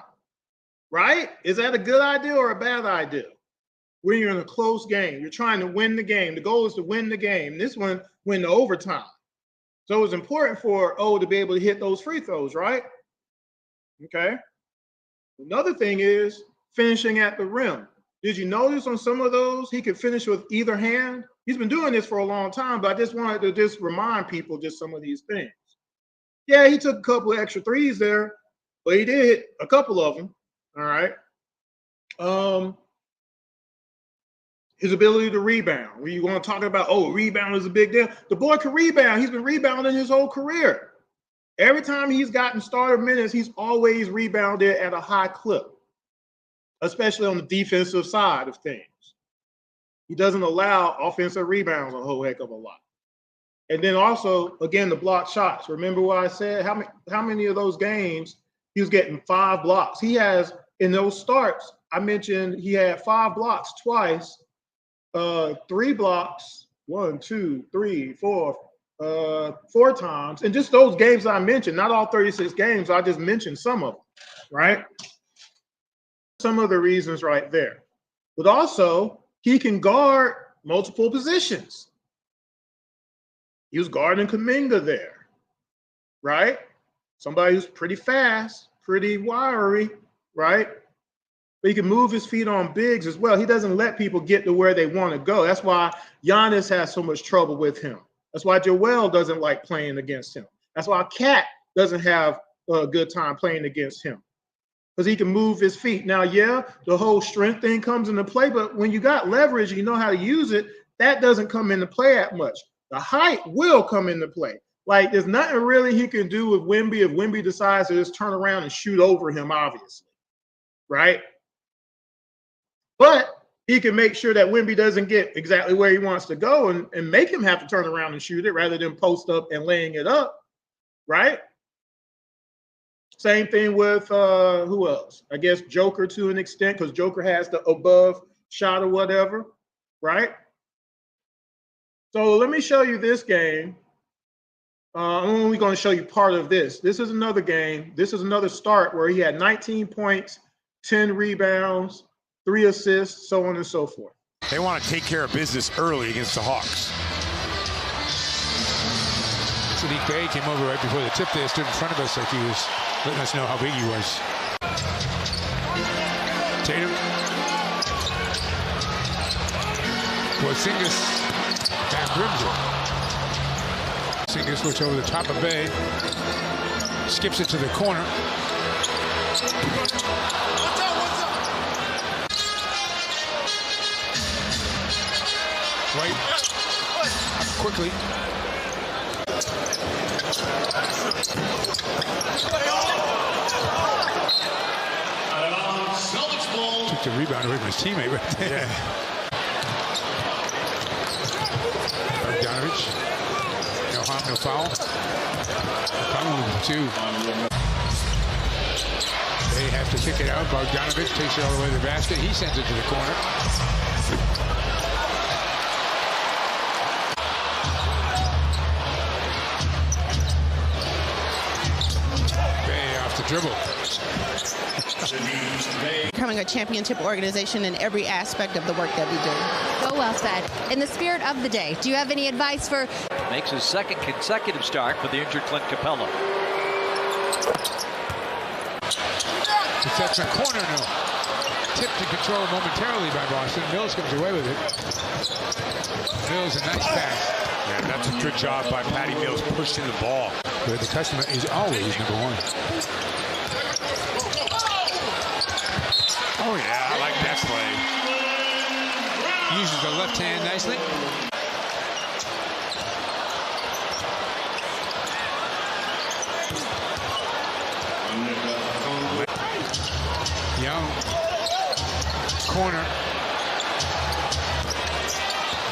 right? Is that a good idea or a bad idea? When you're in a close game, you're trying to win the game. The goal is to win the game. This one went to overtime. So it's important for O to be able to hit those free throws, right? Okay. Another thing is finishing at the rim. Did you notice on some of those, he could finish with either hand? He's been doing this for a long time, but I just wanted to just remind people just some of these things. Yeah, he took a couple of extra threes there, but he did hit a couple of them. All right. His ability to rebound. When you want to talk about, oh, rebound is a big deal. The boy can rebound. He's been rebounding his whole career. Every time he's gotten starter minutes, he's always rebounded at a high clip, especially on the defensive side of things. He doesn't allow offensive rebounds a whole heck of a lot. And then also, again, the block shots. Remember what I said? How many of those games he was getting 5 blocks? He has, in those starts, I mentioned he had 5 blocks twice. 3 blocks, 1, 2, 3, 4, 4 times. And just those games I mentioned, not all 36 games, I just mentioned some of them, right? Some of the reasons right there. But also, he can guard multiple positions. He was guarding Kuminga there, right? Somebody who's pretty fast, pretty wiry, right? But he can move his feet on bigs as well. He doesn't let people get to where they want to go. That's why Giannis has so much trouble with him. That's why Joel doesn't like playing against him. That's why Cat doesn't have a good time playing against him, because he can move his feet. Now, yeah, the whole strength thing comes into play, but when you got leverage and you know how to use it, that doesn't come into play that much. The height will come into play. Like, there's nothing really he can do with Wemby if Wemby decides to just turn around and shoot over him, obviously, right? But he can make sure that Wemby doesn't get exactly where he wants to go and make him have to turn around and shoot it rather than post up and laying it up, right? Same thing with who else? I guess Joker to an extent, because Joker has the above shot or whatever, right? So let me show you this game. I'm only going to show you part of this. This is another game. This is another start where he had 19 points, 10 rebounds, 3 assists, so on and so forth. They want to take care of business early against the Hawks. Sadiq Bey came over right before the tip there, stood in front of us like he was letting us know how big he was. Tatum. Porzingis back rims it. Porzingis looks over the top of Bey. Skips it to the corner. White quickly. Took the rebound away from his teammate right there. Yeah. Bogdanovich. No harm, no foul. Okongwu, 2. They have to kick it out. Bogdanovich takes it all the way to the basket. He sends it to the corner. Dribble. Becoming a championship organization in every aspect of the work that we do. So well said. In the spirit of the day, do you have any advice for... Makes his second consecutive start for the injured Clint Capella. It's a corner now. Tipped and controlled momentarily by Boston. Mills comes away with it. Mills, a nice pass. Yeah, that's a good job by Patty Mills pushing the ball. But the customer is always number 1. Oh, yeah, I like that play. Uses the left hand nicely. Young. Corner.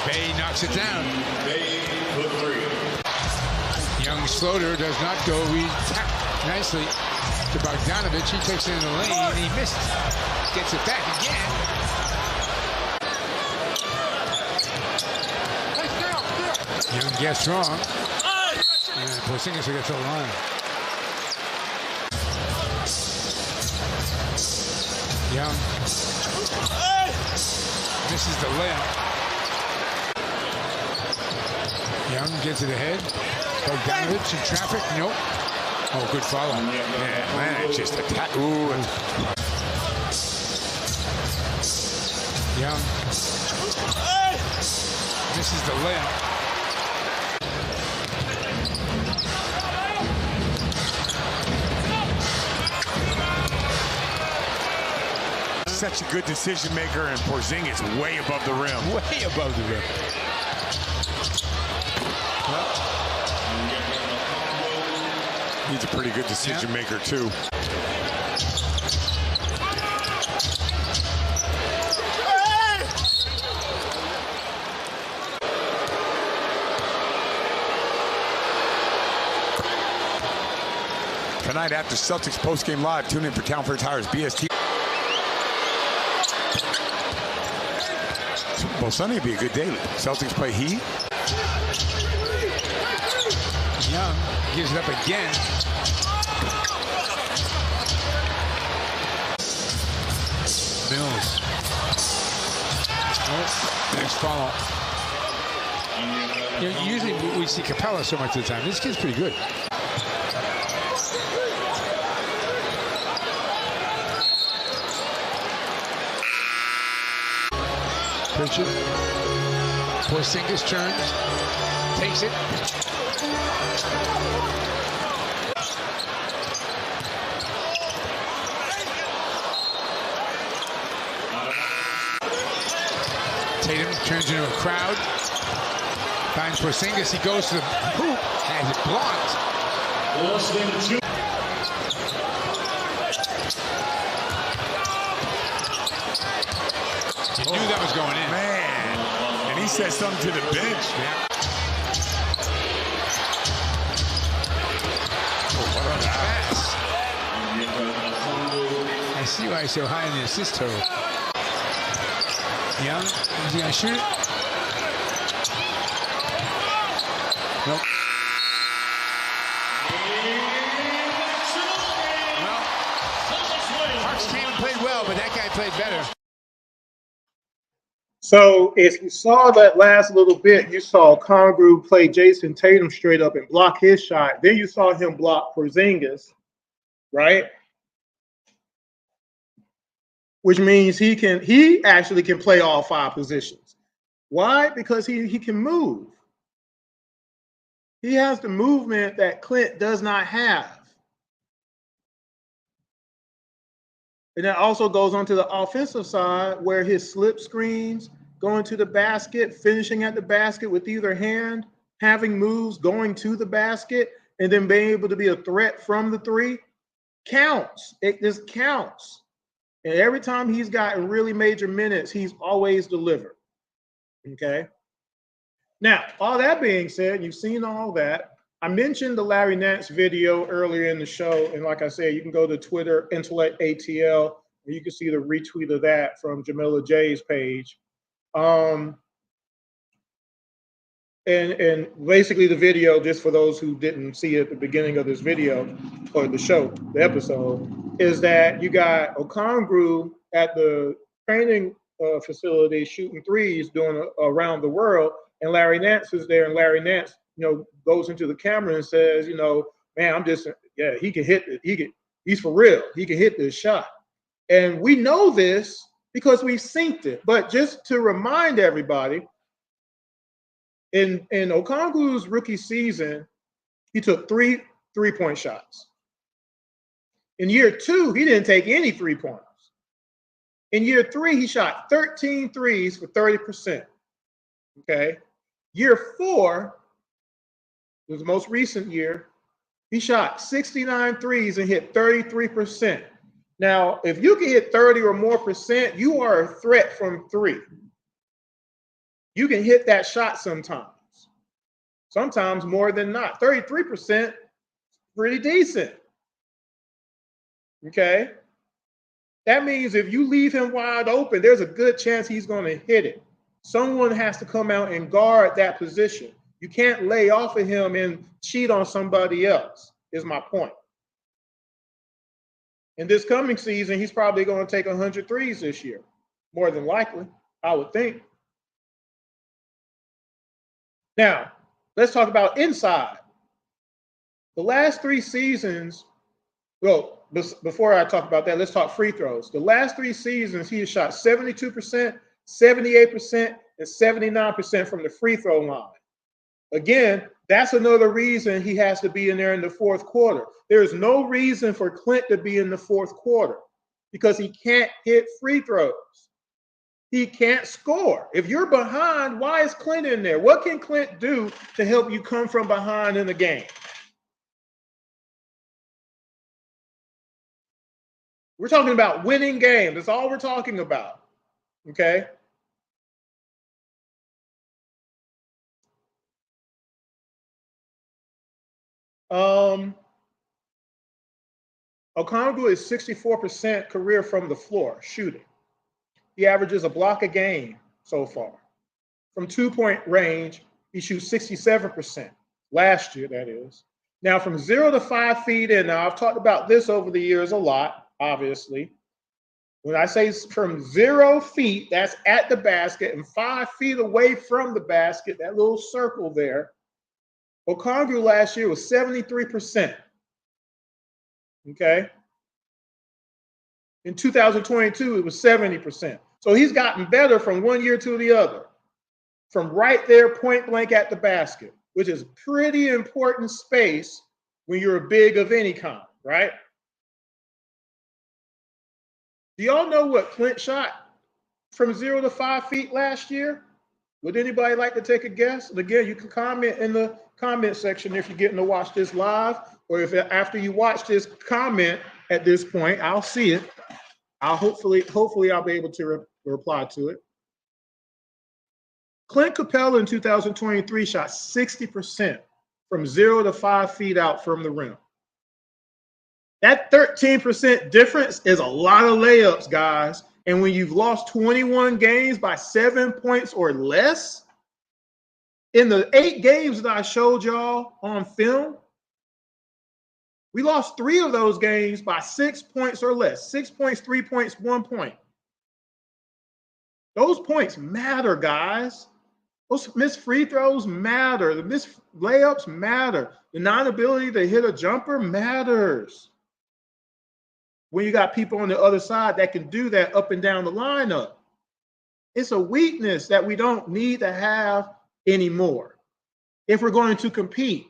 Bey knocks it down. Young's floater does not go. We tap nicely to Bogdanovich. He takes it in the lane and he missed. Gets it back again. Young gets wrong. And Porzingis will get to the line. Young. Misses the layup. Young gets it ahead. Bogdanovich in traffic. Nope. Oh, good follow. Yeah, man, just attack. Ooh. Young. Misses the layup. Such a good decision maker, and Porzingis way above the rim. Way above the rim. He's a pretty good decision maker, too. Tonight after Celtics postgame live, tune in for Town for Tires BST. Well, Sunday would be a good day. Celtics play Heat. Young gives it up again. Mills. Oh, next follow. You know, usually we see Capella so much of the time. This kid's pretty good. Pritchard. Porzingis turns. Takes it. Tatum turns into a crowd. Finds Porzingis. He goes to the hoop. Has it blocked. He knew that was going in. Man. And he said something to the bench. Yeah. Oh, what a pass. I see why he's so high in the assist total. Young, is he going to shoot it? Nope. Well, Hawks came and played well, but that guy played better. So if you saw that last little bit, you saw Okongwu play Jason Tatum straight up and block his shot. Then you saw him block Porzingis, right? Which means he actually can play all 5 positions. Why? Because he can move. He has the movement that Clint does not have. And that also goes onto the offensive side where his slip screens, going to the basket, finishing at the basket with either hand, having moves, going to the basket, and then being able to be a threat from the 3 counts. It just counts. And every time he's gotten really major minutes, he's always delivered. Okay. Now, all that being said, you've seen all that. I mentioned the Larry Nance video earlier in the show. And like I said, you can go to Twitter, Intellect ATL, and you can see the retweet of that from Jamila J's page. And basically the video, just for those who didn't see it at the beginning of this video or the show, the episode, is that you got Okongwu at the training facility shooting threes doing around the world, and Larry Nance is there, and Larry Nance, goes into the camera and says, man, he can hit it. He's for real. He can hit this shot. And we know this because we've synced it. But just to remind everybody, in Okongwu's rookie season, he took 3 3-point shots. In year 2, he didn't take any 3-pointers. In year 3, he shot 13 threes for 30%. Okay. Year 4 was the most recent year. He shot 69 threes and hit 33%. Now, if you can hit 30 or more percent, you are a threat from 3. You can hit that shot sometimes more than not. 33%, pretty decent. Okay? That means if you leave him wide open, there's a good chance he's going to hit it. Someone has to come out and guard that position. You can't lay off of him and cheat on somebody else, is my point. In this coming season, he's probably going to take 100 threes this year, more than likely, I would think. Now, let's talk about inside. The last 3 seasons, well, before I talk about that, let's talk free throws. The last 3 seasons, he has shot 72%, 78%, and 79% from the free throw line. Again, that's another reason he has to be in there in the fourth quarter. There's no reason for Clint to be in the fourth quarter because he can't hit free throws. He can't score. If you're behind, why is Clint in there? What can Clint do to help you come from behind in the game? We're talking about winning games. That's all we're talking about. Okay? Okongwu is 64% career from the floor shooting. He averages a block a game so far. From 2-point range, he shoots 67%. Last year, that is. Now, from 0 to 5 feet in, now I've talked about this over the years a lot, obviously. When I say from 0 feet, that's at the basket, and 5 feet away from the basket, that little circle there, Okongwu last year was 73%. Okay? In 2022, it was 70%. So he's gotten better from one year to the other, from right there, point blank at the basket, which is pretty important space when you're a big of any kind, right? Do y'all know what Clint shot from 0 to 5 feet last year? Would anybody like to take a guess? And again, you can comment in the comment section if you're getting to watch this live, or if after you watch this comment at this point, I'll see it. I'll hopefully I'll be able to reply to it. Clint Capella in 2023 shot 60% from 0 to 5 feet out from the rim. That 13% difference is a lot of layups, guys. And when you've lost 21 games by 7 points or less, in the 8 games that I showed y'all on film, we lost 3 of those games by 6 points or less. 6 points, 3 points, 1 point. Those points matter, guys. Those missed free throws matter. The missed layups matter. The non-ability to hit a jumper matters. When you got people on the other side that can do that up and down the lineup. It's a weakness that we don't need to have anymore if we're going to compete.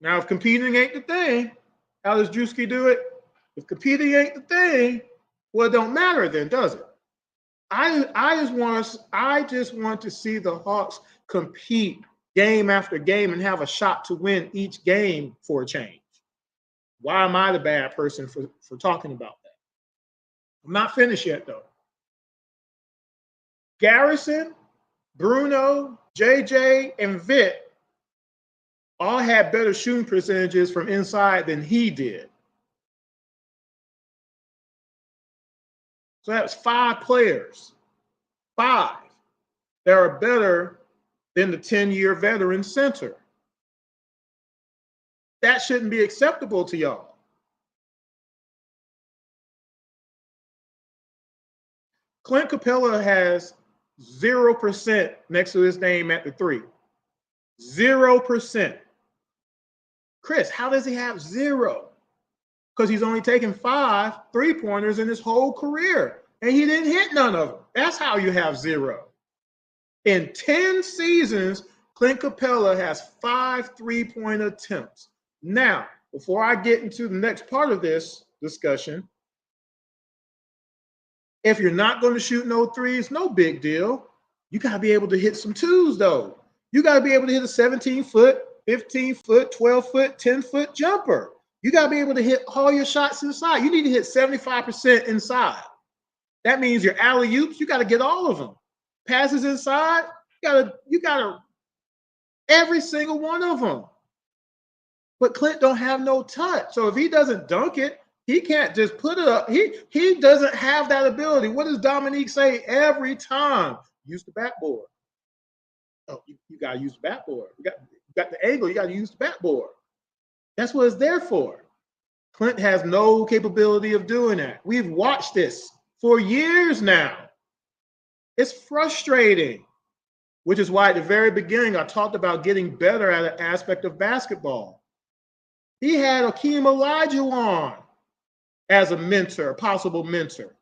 Now, if competing ain't the thing, how does Drewski do it? If competing ain't the thing, well, it don't matter then, does it? I just want to see the Hawks compete game after game and have a shot to win each game for a change. Why am I the bad person for talking about that? I'm not finished yet, though. Garrison, Bruno, JJ, and Vic all had better shooting percentages from inside than he did. So that's 5 players, 5 that are better than the 10-year veteran center. That shouldn't be acceptable to y'all. Clint Capella has 0% next to his name at the 3. 0%. Chris, how does he have 0? Because he's only taken 5 3-pointers in his whole career, and he didn't hit none of them. That's how you have 0. In 10 seasons, Clint Capella has 5 3-point attempts. Now, before I get into the next part of this discussion, if you're not going to shoot no threes, no big deal. You got to be able to hit some 2s, though. You got to be able to hit a 17-foot, 15-foot, 12-foot, 10-foot jumper. You got to be able to hit all your shots inside. You need to hit 75% inside. That means your alley-oops, you got to get all of them. Passes inside, you got to every single one of them. But Clint don't have no touch. So if he doesn't dunk it, he can't just put it up. He doesn't have that ability. What does Dominique say every time? Use the backboard. Oh, you got to use the backboard. You got the angle. You got to use the backboard. That's what it's there for. Clint has no capability of doing that. We've watched this for years now. It's frustrating, which is why at the very beginning I talked about getting better at an aspect of basketball. He had Akeem Olajuwon as a mentor, a possible mentor.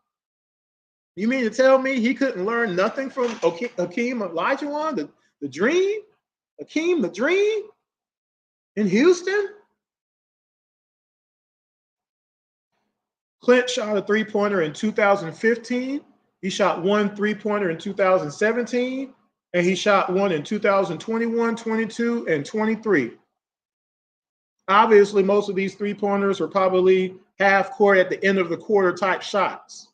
You mean to tell me he couldn't learn nothing from Akeem Olajuwon, the dream? Akeem, the dream in Houston? Clint shot a three-pointer in 2015. He shot one three-pointer in 2017, and he shot one in 2021, 22, and 23. Obviously, most of these three-pointers were probably half court at the end of the quarter type shots.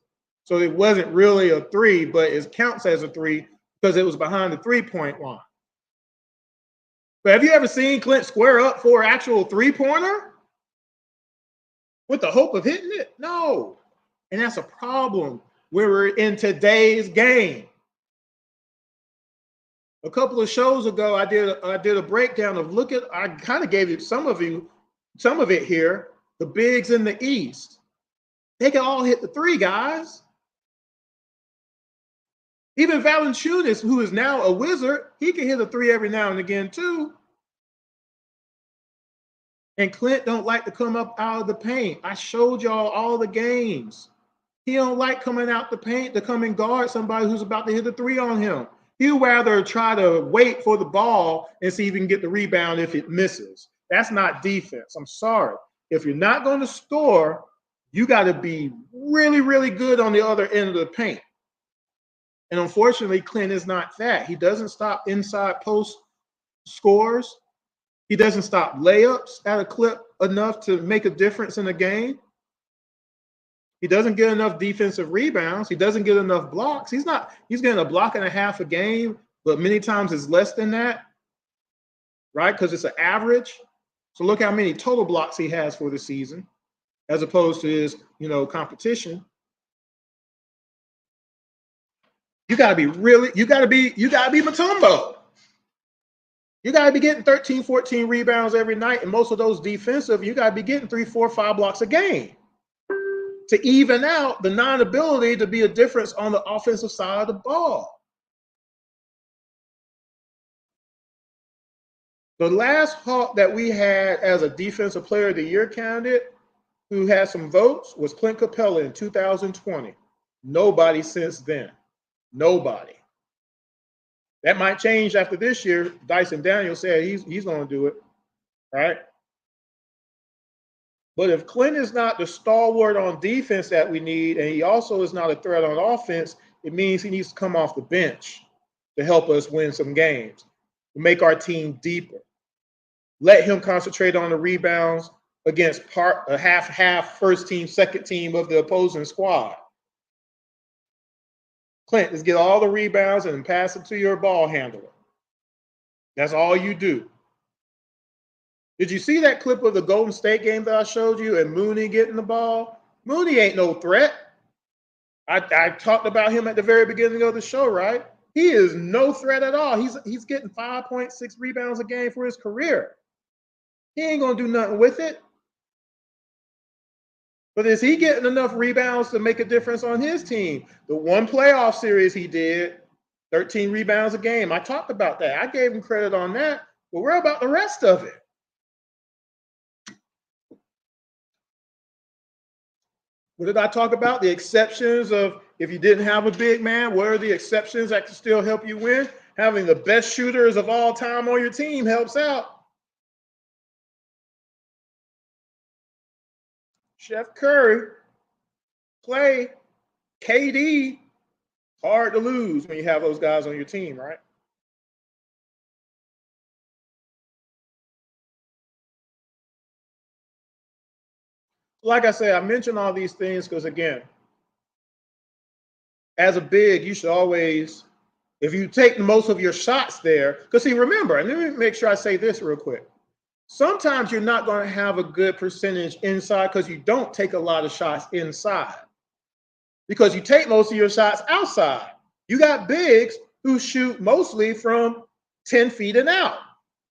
So it wasn't really a three, but it counts as a three because it was behind the three-point line. But have you ever seen Clint square up for an actual three-pointer with the hope of hitting it? No. And that's a problem where we're in today's game. A couple of shows ago, I did a breakdown of I kind of gave you some of it here. The bigs in the East, they can all hit the three, guys. Even Valanciunas, who is now a Wizard, he can hit a three every now and again too. And Clint don't like to come up out of the paint. I showed y'all all the games. He don't like coming out the paint to come and guard somebody who's about to hit a three on him. He'd rather try to wait for the ball and see if he can get the rebound if it misses. That's not defense. I'm sorry. If you're not going to score, you got to be really, really good on the other end of the paint. And unfortunately, Clint is not that. He doesn't stop inside post scores. He doesn't stop layups at a clip enough to make a difference in the game. He doesn't get enough defensive rebounds. He doesn't get enough blocks. He's getting a block and a half a game, but many times it's less than that, right? Because it's an average. So look how many total blocks he has for the season, as opposed to his, competition. You gotta be Mutombo. You gotta be getting 13, 14 rebounds every night, and most of those defensive, you gotta be getting 3, 4, 5 blocks a game to even out the non-ability to be a difference on the offensive side of the ball. The last Hawk that we had as a Defensive Player of the Year candidate who had some votes was Clint Capella in 2020. Nobody since then. Nobody. That might change after this year. Dyson Daniels said he's going to do it, right? But if Clint is not the stalwart on defense that we need, and he also is not a threat on offense, it means he needs to come off the bench to help us win some games, to make our team deeper. Let him concentrate on the rebounds against a half first team, second team of the opposing squad. Clint, just get all the rebounds and pass it to your ball handler. That's all you do. Did you see that clip of the Golden State game that I showed you and Mooney getting the ball? Mooney ain't no threat. I talked about him at the very beginning of the show, right? He is no threat at all. He's getting 5.6 rebounds a game for his career. He ain't going to do nothing with it. But is he getting enough rebounds to make a difference on his team? The one playoff series he did, 13 rebounds a game. I talked about that. I gave him credit on that. But where about the rest of it? What did I talk about? The exceptions of if you didn't have a big man, what are the exceptions that can still help you win? Having the best shooters of all time on your team helps out. Chef Curry, Clay, KD, hard to lose when you have those guys on your team, right? Like I said, I mentioned all these things because, again, as a big, you should always, if you take most of your shots there, because see, remember, and let me make sure I say this real quick. Sometimes you're not going to have a good percentage inside because you don't take a lot of shots inside. Because you take most of your shots outside. You got bigs who shoot mostly from 10 feet and out,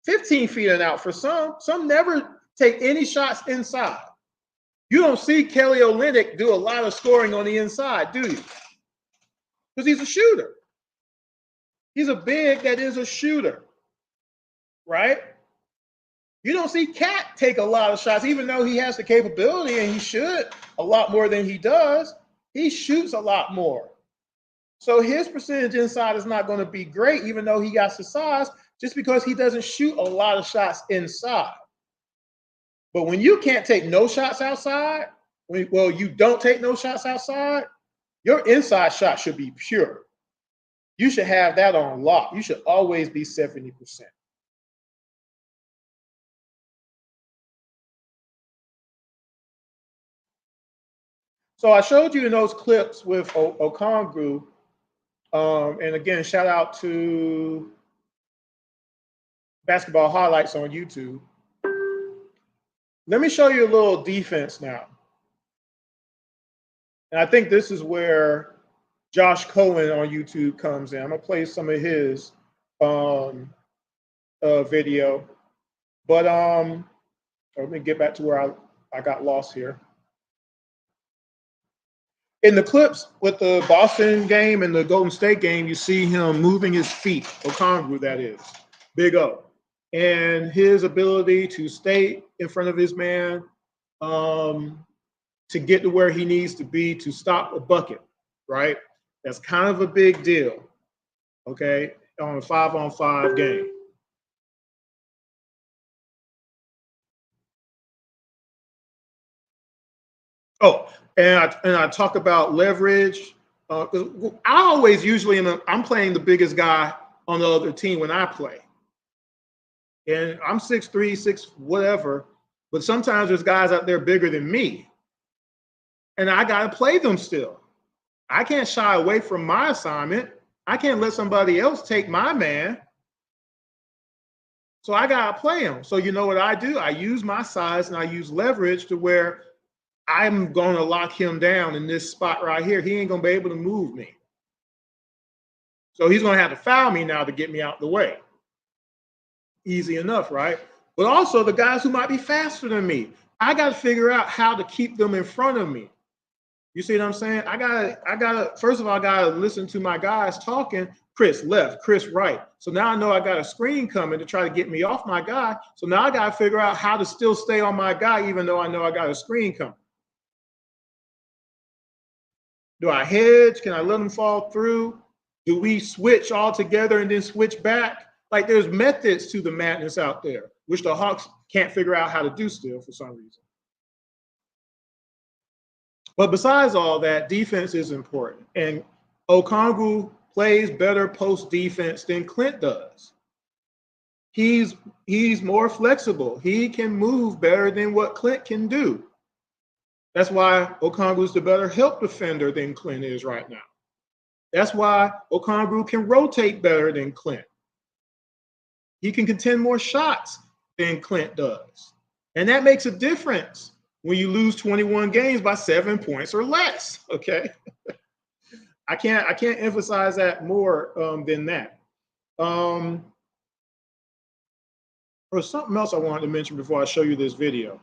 15 feet and out for some. Some never take any shots inside. You don't see Kelly Olynyk do a lot of scoring on the inside, do you? Because he's a shooter. He's a big that is a shooter, right? You don't see Cat take a lot of shots, even though he has the capability, and he should a lot more than he does. He shoots a lot more. So his percentage inside is not going to be great, even though he got the size, just because he doesn't shoot a lot of shots inside. But when you can't take no shots outside, you don't take no shots outside, your inside shot should be pure. You should have that on lock. You should always be 70%. So I showed you in those clips with Okongwu. And again, shout out to Basketball Highlights on YouTube. Let me show you a little defense now. And I think this is where Josh Cohen on YouTube comes in. I'm going to play some of his video. But let me get back to where I got lost here. In the clips with the Boston game and the Golden State game, you see him moving his feet, Okongwu, that is, Big O. And his ability to stay in front of his man, to get to where he needs to be to stop a bucket, right? That's kind of a big deal, okay, on a 5-on-5 game. Oh, and I talk about leverage. I always usually I'm playing the biggest guy on the other team when I play. And I'm 6'3", 6 whatever, but sometimes there's guys out there bigger than me. And I got to play them still. I can't shy away from my assignment. I can't let somebody else take my man. So I got to play him. So you know what I do? I use my size and I use leverage to where I'm going to lock him down in this spot right here. He ain't going to be able to move me. So he's going to have to foul me now to get me out the way. Easy enough, right? But also the guys who might be faster than me, I got to figure out how to keep them in front of me. You see what I'm saying? I gotta, first of all, I gotta listen to my guys talking, Chris left, Chris right. So now I know I got a screen coming to try to get me off my guy. So now I gotta figure out how to still stay on my guy, even though I know I got a screen coming. Do I hedge? Can I let them fall through? Do we switch all together and then switch back? Like there's methods to the madness out there, which the Hawks can't figure out how to do still for some reason. But besides all that, defense is important. And Okongwu plays better post defense than Clint does. He's more flexible. He can move better than what Clint can do. That's why Okongwu is the better help defender than Clint is right now. That's why Okongwu can rotate better than Clint. He can contend more shots than Clint does. And that makes a difference when you lose 21 games by 7 points or less, okay? I can't emphasize that more than that. There's something else I wanted to mention before I show you this video.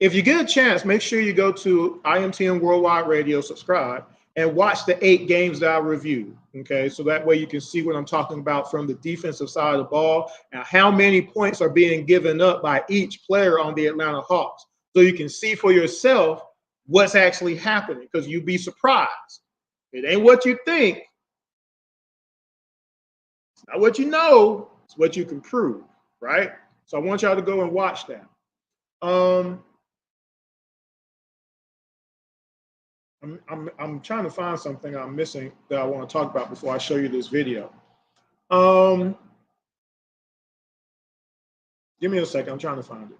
If you get a chance, make sure you go to IMTN Worldwide Radio, subscribe, and watch the 8 games that I reviewed, okay? So that way you can see what I'm talking about from the defensive side of the ball and how many points are being given up by each player on the Atlanta Hawks. So you can see for yourself what's actually happening, because you'd be surprised. It ain't what you think. It's not what you know. It's what you can prove, right? So I want y'all to go and watch that. I'm trying to find something I'm missing that I want to talk about before I show you this video. Give me a second. I'm trying to find it.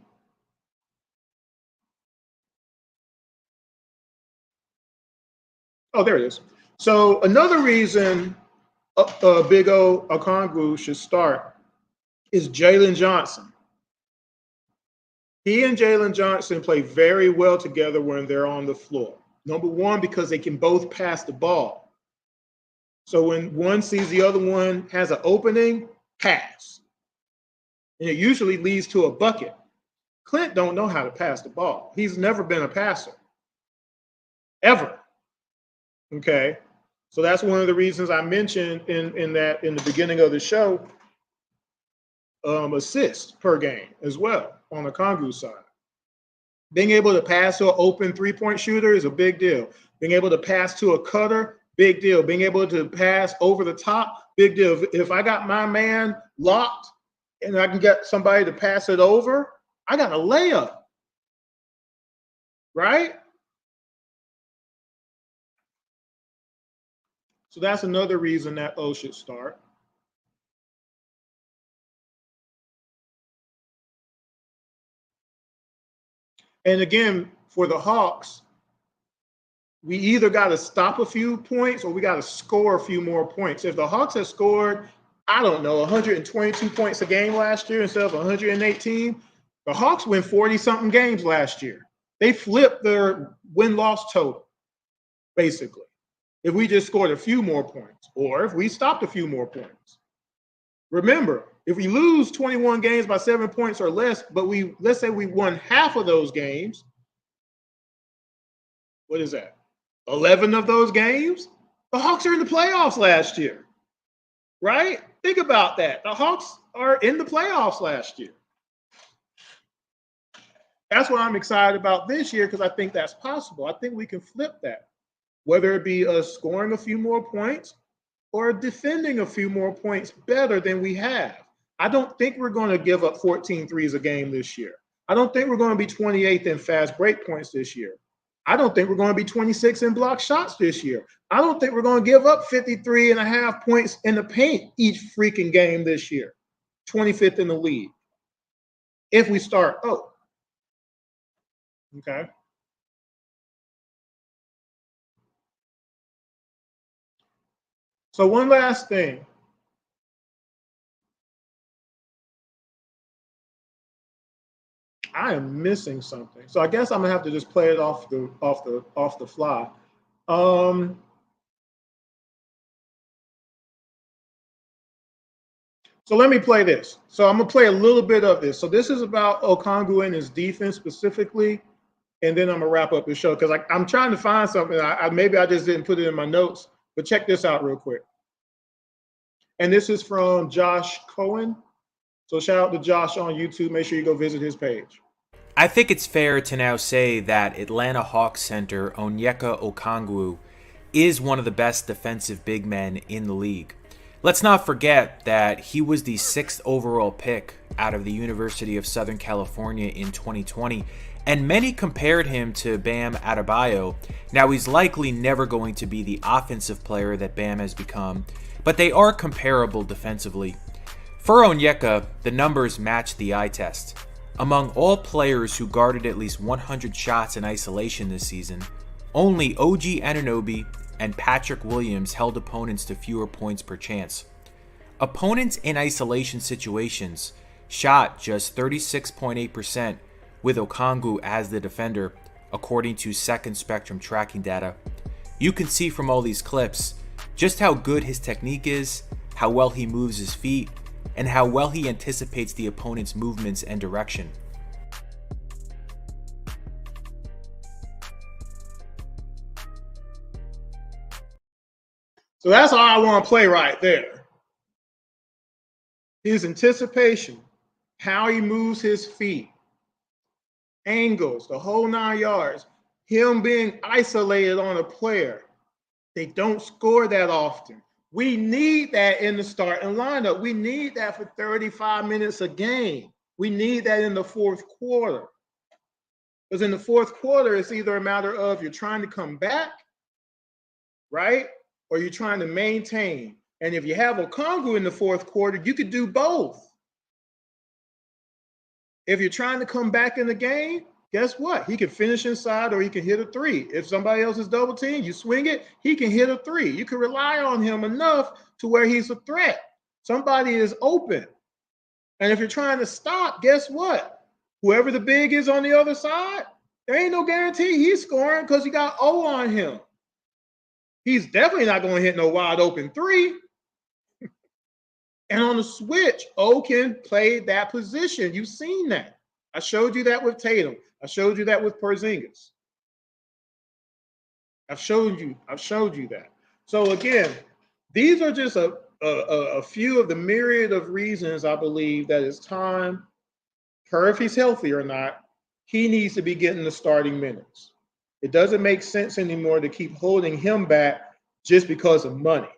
Oh, there it is. So another reason Big O Okongwu should start is Jalen Johnson. He and Jalen Johnson play very well together when they're on the floor. Number one, because they can both pass the ball. So when one sees the other one has an opening, pass. And it usually leads to a bucket. Clint don't know how to pass the ball. He's never been a passer. Ever. Okay. So that's one of the reasons I mentioned in the beginning of the show, assists per game as well on the Okongwu side. Being able to pass to an open three-point shooter is a big deal. Being able to pass to a cutter, big deal. Being able to pass over the top, big deal. If I got my man locked and I can get somebody to pass it over, I got a layup, right? So that's another reason that O should start. And again, for the Hawks, we either got to stop a few points or we got to score a few more points. If the Hawks had scored, I don't know, 122 points a game last year instead of 118, the Hawks win 40-something games last year. They flipped their win-loss total, basically, if we just scored a few more points or if we stopped a few more points. Remember, if we lose 21 games by 7 points or less, but let's say we won half of those games, what is that? 11 of those games? The Hawks are in the playoffs last year, right? Think about that. The Hawks are in the playoffs last year. That's what I'm excited about this year because I think that's possible. I think we can flip that, whether it be us scoring a few more points or defending a few more points better than we have. I don't think we're going to give up 14 threes a game this year. I don't think we're going to be 28th in fast break points this year. I don't think we're going to be 26 in block shots this year. I don't think we're going to give up 53.5 points in the paint each freaking game this year. 25th in the league. If we start, okay. So one last thing. I am missing something. So I guess I'm gonna have to just play it off the fly. So let me play this. So I'm gonna play a little bit of this. So this is about Okongwu and his defense specifically, and then I'm gonna wrap up the show because I'm trying to find something. Maybe I just didn't put it in my notes, but check this out real quick. And this is from Josh Cohen. So shout out to Josh on YouTube. Make sure you go visit his page. I think it's fair to now say that Atlanta Hawks center Onyeka Okongwu is one of the best defensive big men in the league. Let's not forget that he was the 6th overall pick out of the University of Southern California in 2020, and many compared him to Bam Adebayo. Now, he's likely never going to be the offensive player that Bam has become, but they are comparable defensively. For Onyeka, the numbers match the eye test. Among all players who guarded at least 100 shots in isolation this season, only OG Anunoby and Patrick Williams held opponents to fewer points per chance. Opponents in isolation situations shot just 36.8% with Okongwu as the defender, according to Second Spectrum tracking data. You can see from all these clips just how good his technique is, how well he moves his feet, and how well he anticipates the opponent's movements and direction. So that's all I want to play right there. His anticipation, how he moves his feet, angles, the whole 9 yards, him being isolated on a player. They don't score that often. We need that in the starting lineup. We need that for 35 minutes a game. We need that in the fourth quarter. Because in the fourth quarter, it's either a matter of you're trying to come back, right? Or you're trying to maintain. And if you have Okongwu in the fourth quarter, you could do both. If you're trying to come back in the game, guess what? He can finish inside or he can hit a three. If somebody else is double team, you swing it, he can hit a three. You can rely on him enough to where he's a threat. Somebody is open. And if you're trying to stop, guess what? Whoever the big is on the other side, there ain't no guarantee he's scoring because he got O on him. He's definitely not going to hit no wide open three. And on the switch, O can play that position. You've seen that. I showed you that with Tatum. I showed you that with Porzingis. I've showed you that. So again, these are just a few of the myriad of reasons I believe that it's time, if he's healthy or not, he needs to be getting the starting minutes. It doesn't make sense anymore to keep holding him back just because of money.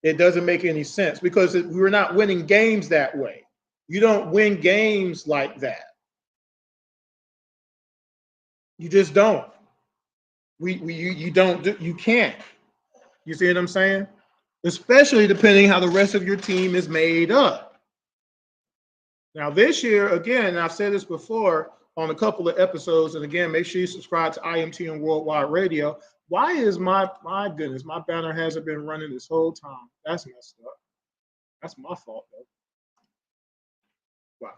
It doesn't make any sense because we're not winning games that way. You don't win games like that. You just don't. You don't do, you can't. You see what I'm saying? Especially depending how the rest of your team is made up. Now this year, again, I've said this before on a couple of episodes, and again, make sure you subscribe to IMTN Worldwide Radio. Why is my goodness, my banner hasn't been running this whole time? That's messed up. That's my fault, though.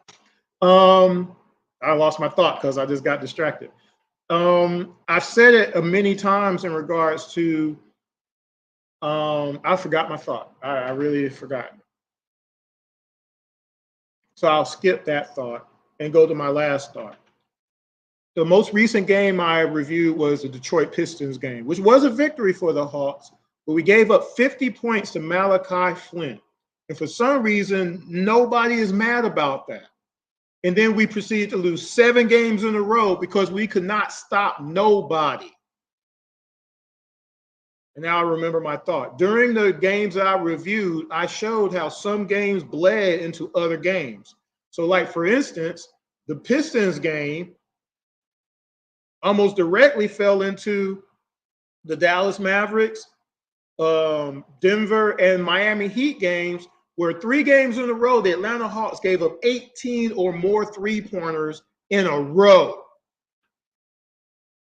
Wow. I lost my thought because I just got distracted. I've said it many times in regards to I forgot my thought. I really forgot. So I'll skip that thought and go to my last thought. The most recent game I reviewed was the Detroit Pistons game, which was a victory for the Hawks, but we gave up 50 points to Malachi Flint. And for some reason, nobody is mad about that. And then we proceeded to lose 7 games in a row because we could not stop nobody. And now I remember my thought. During the games that I reviewed, I showed how some games bled into other games. So like, for instance, the Pistons game almost directly fell into the Dallas Mavericks, Denver, and Miami Heat games, where 3 games in a row, the Atlanta Hawks gave up 18 or more three-pointers in a row.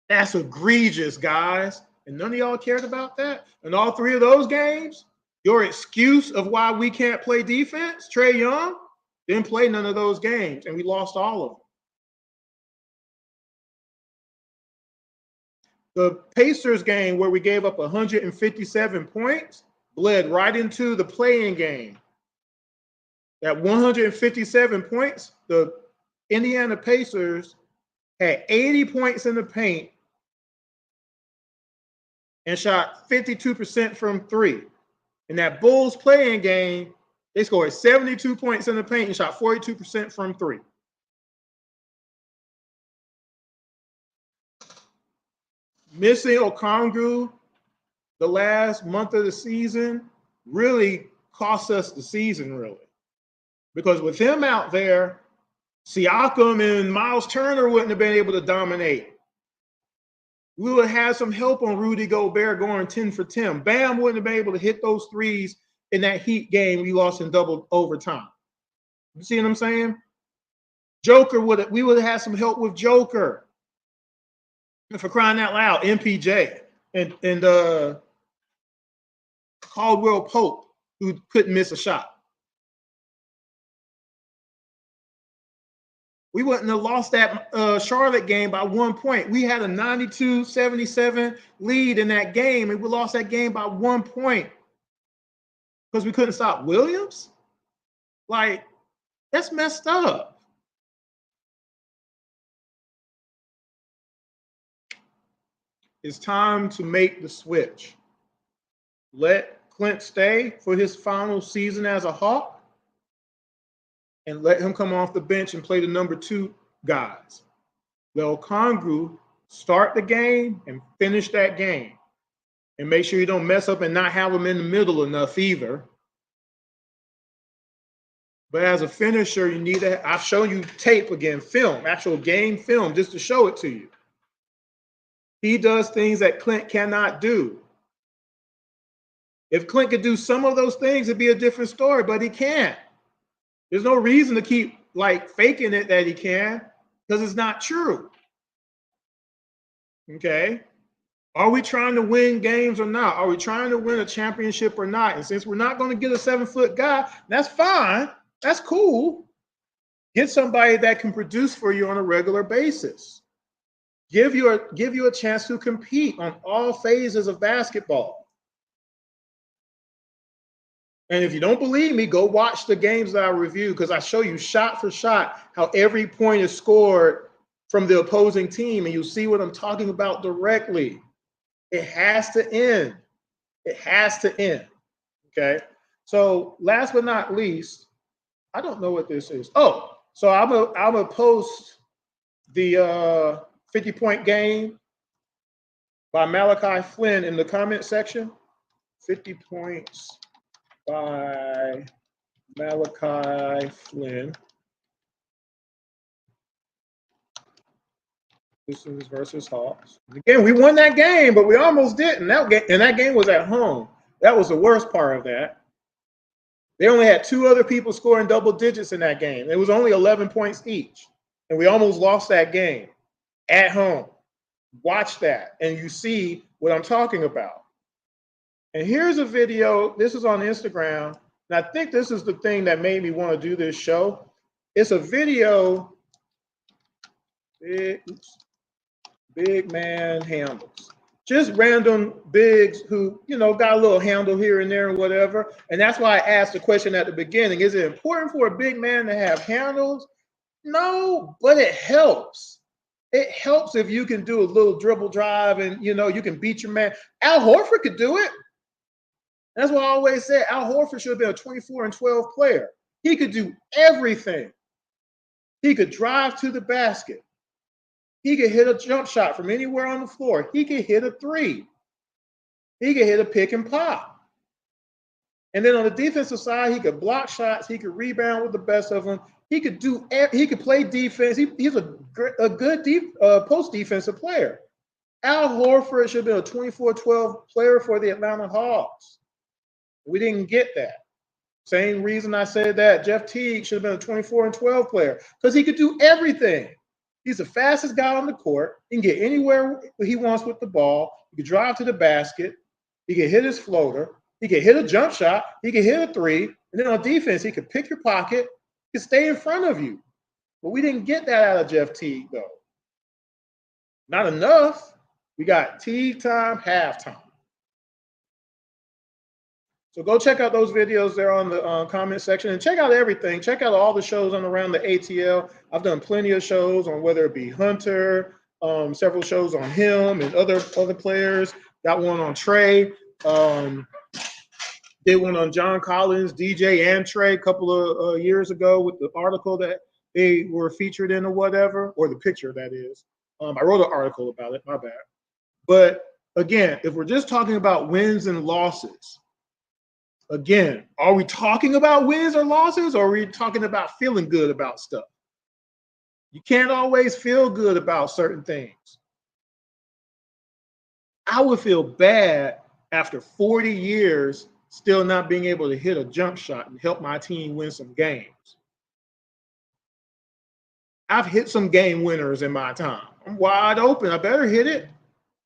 That's egregious, guys. And none of y'all cared about that. And all 3 of those games, your excuse of why we can't play defense, Trae Young, didn't play none of those games, and we lost all of them. The Pacers game, where we gave up 157 points, bled right into the play-in game. That 157 points, the Indiana Pacers had 80 points in the paint and shot 52% from 3. In that Bulls play-in game, they scored 72 points in the paint and shot 42% from 3. Missing Okongwu the last month of the season really cost us the season, really. Because with him out there, Siakam and Miles Turner wouldn't have been able to dominate. We would have had some help on Rudy Gobert going 10 for 10. Bam wouldn't have been able to hit those threes in that Heat game we lost in double overtime. You see what I'm saying? We would have had some help with Joker. And for crying out loud, MPJ and Caldwell Pope, who couldn't miss a shot. We wouldn't have lost that Charlotte game by 1 point. We had a 92-77 lead in that game, and we lost that game by 1 point because we couldn't stop Williams. Like, that's messed up. It's time to make the switch. Let Clint stay for his final season as a Hawk, and let him come off the bench and play the number 2 guys. Let Okongwu start the game and finish that game. And make sure you don't mess up and not have him in the middle enough either. But as a finisher, you need to, I've shown you tape again, film, actual game film, just to show it to you. He does things that Clint cannot do. If Clint could do some of those things, it'd be a different story, but he can't. There's no reason to keep like faking it that he can, because it's not true. Okay? Are we trying to win games or not? Are we trying to win a championship or not? And since we're not going to get a 7-foot guy, that's fine. That's cool. Get somebody that can produce for you on a regular basis. Give you a chance to compete on all phases of basketball. And if you don't believe me, go watch the games that I review, because I show you shot for shot how every point is scored from the opposing team, and you'll see what I'm talking about directly. It has to end. It has to end. Okay. So last but not least, I don't know what this is. Oh, so I'm gonna post the 50-point game by Malachi Flynn in the comment section. 50 points by Malachi Flynn. This is versus Hawks. Again, we won that game, but we almost didn't. That game was at home. That was the worst part of that. They only had 2 other people scoring double digits in that game. It was only 11 points each. And we almost lost that game at home. Watch that, and you see what I'm talking about. And here's a video. This is on Instagram. And I think this is the thing that made me want to do this show. It's a video. Big man handles. Just random bigs who, got a little handle here and there and whatever. And that's why I asked the question at the beginning. Is it important for a big man to have handles? No, but it helps. It helps if you can do a little dribble drive and, you can beat your man. Al Horford could do it. That's why I always said Al Horford should have been a 24-12 player. He could do everything. He could drive to the basket. He could hit a jump shot from anywhere on the floor. He could hit a 3. He could hit a pick and pop. And then on the defensive side, he could block shots. He could rebound with the best of them. He could play defense. He's a good post defensive player. Al Horford should have been a 24-12 player for the Atlanta Hawks. We didn't get that. Same reason I said that Jeff Teague should have been a 24-12 player, because he could do everything. He's the fastest guy on the court. He can get anywhere he wants with the ball. He can drive to the basket. He can hit his floater. He can hit a jump shot. He can hit a 3. And then on defense, he could pick your pocket. He could stay in front of you. But we didn't get that out of Jeff Teague, though. Not enough. We got Teague time, halftime. So go check out those videos there on the comment section, and check out everything. Check out all the shows on around the ATL. I've done plenty of shows on whether it be Hunter, several shows on him and other players. Got one on Trey. Did one on John Collins, DJ, and Trey a couple of years ago with the article that they were featured in or whatever, or the picture that is. I wrote an article about it, my bad. But again, if we're just talking about wins and losses, again, are we talking about wins or losses, or are we talking about feeling good about stuff? You can't always feel good about certain things. I would feel bad after 40 years still not being able to hit a jump shot and help my team win some games. I've hit some game winners in my time. I'm wide open. I better hit it.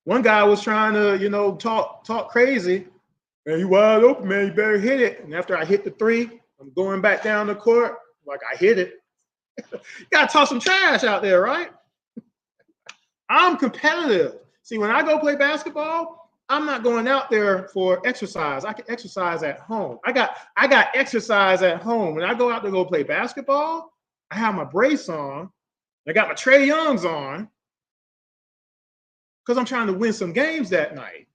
One guy was trying to, talk crazy. Man, you wide open, man. You better hit it. And after I hit the 3, I'm going back down the court. Like, I hit it. You got to talk some trash out there, right? I'm competitive. See, when I go play basketball, I'm not going out there for exercise. I can exercise at home. I got exercise at home. When I go out to go play basketball, I have my brace on. I got my Trae Youngs on, because I'm trying to win some games that night.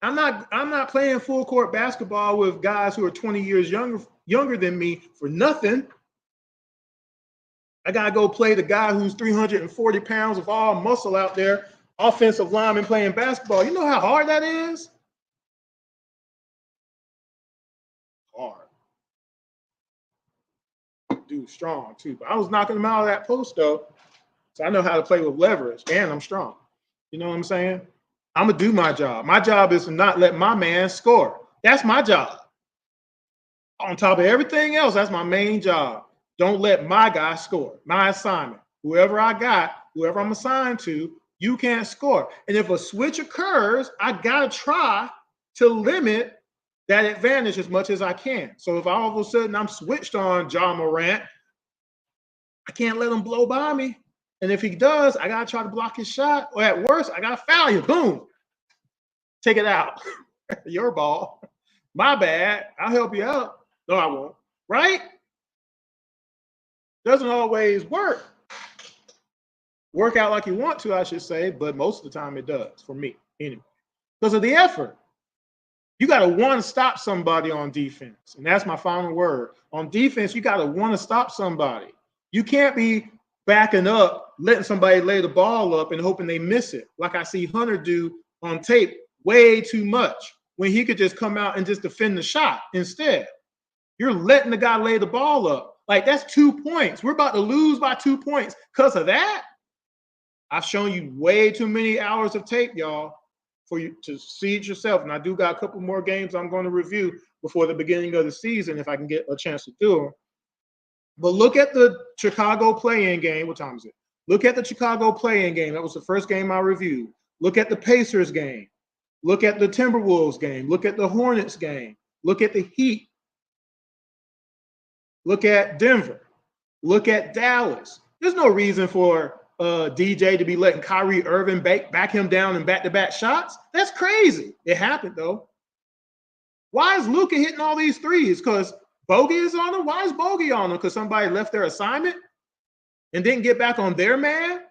I'm not playing full court basketball with guys who are 20 years younger than me for nothing. I gotta go play the guy who's 340 pounds of all muscle out there, offensive lineman playing basketball. You know how hard that is? Hard. Dude, strong too. But I was knocking him out of that post though. So I know how to play with leverage, and I'm strong. You know what I'm saying? I'm going to do my job. My job is to not let my man score. That's my job. On top of everything else, that's my main job. Don't let my guy score. My assignment. Whoever I got, whoever I'm assigned to, you can't score. And if a switch occurs, I got to try to limit that advantage as much as I can. So if all of a sudden I'm switched on Ja Morant, I can't let him blow by me. And if he does, I got to try to block his shot. Or at worst, I got to foul you. Boom. Take it out. Your ball. My bad. I'll help you out. No, I won't. Right? Doesn't always work. Work out like you want to, I should say, but most of the time it does for me anyway. Because of the effort. You got to want to stop somebody on defense. And that's my final word. On defense, you got to want to stop somebody. You can't be backing up, letting somebody lay the ball up and hoping they miss it, like I see Hunter do on tape way too much, when he could just come out and just defend the shot instead. You're letting the guy lay the ball up. Like, that's 2 points. We're about to lose by 2 points because of that. I've shown you way too many hours of tape, y'all, for you to see it yourself. And I do got a couple more games I'm going to review before the beginning of the season if I can get a chance to do them. But look at the Chicago play-in game. What time is it? Look at the Chicago play-in game. That was the first game I reviewed. Look at the Pacers game. Look at the Timberwolves game. Look at the Hornets game. Look at the Heat. Look at Denver. Look at Dallas. There's no reason for DJ to be letting Kyrie Irving back him down in back-to-back shots. That's crazy. It happened, though. Why is Luka hitting all these threes? Because Bogey is on him? Why is Bogey on him? Because somebody left their assignment and didn't get back on their man,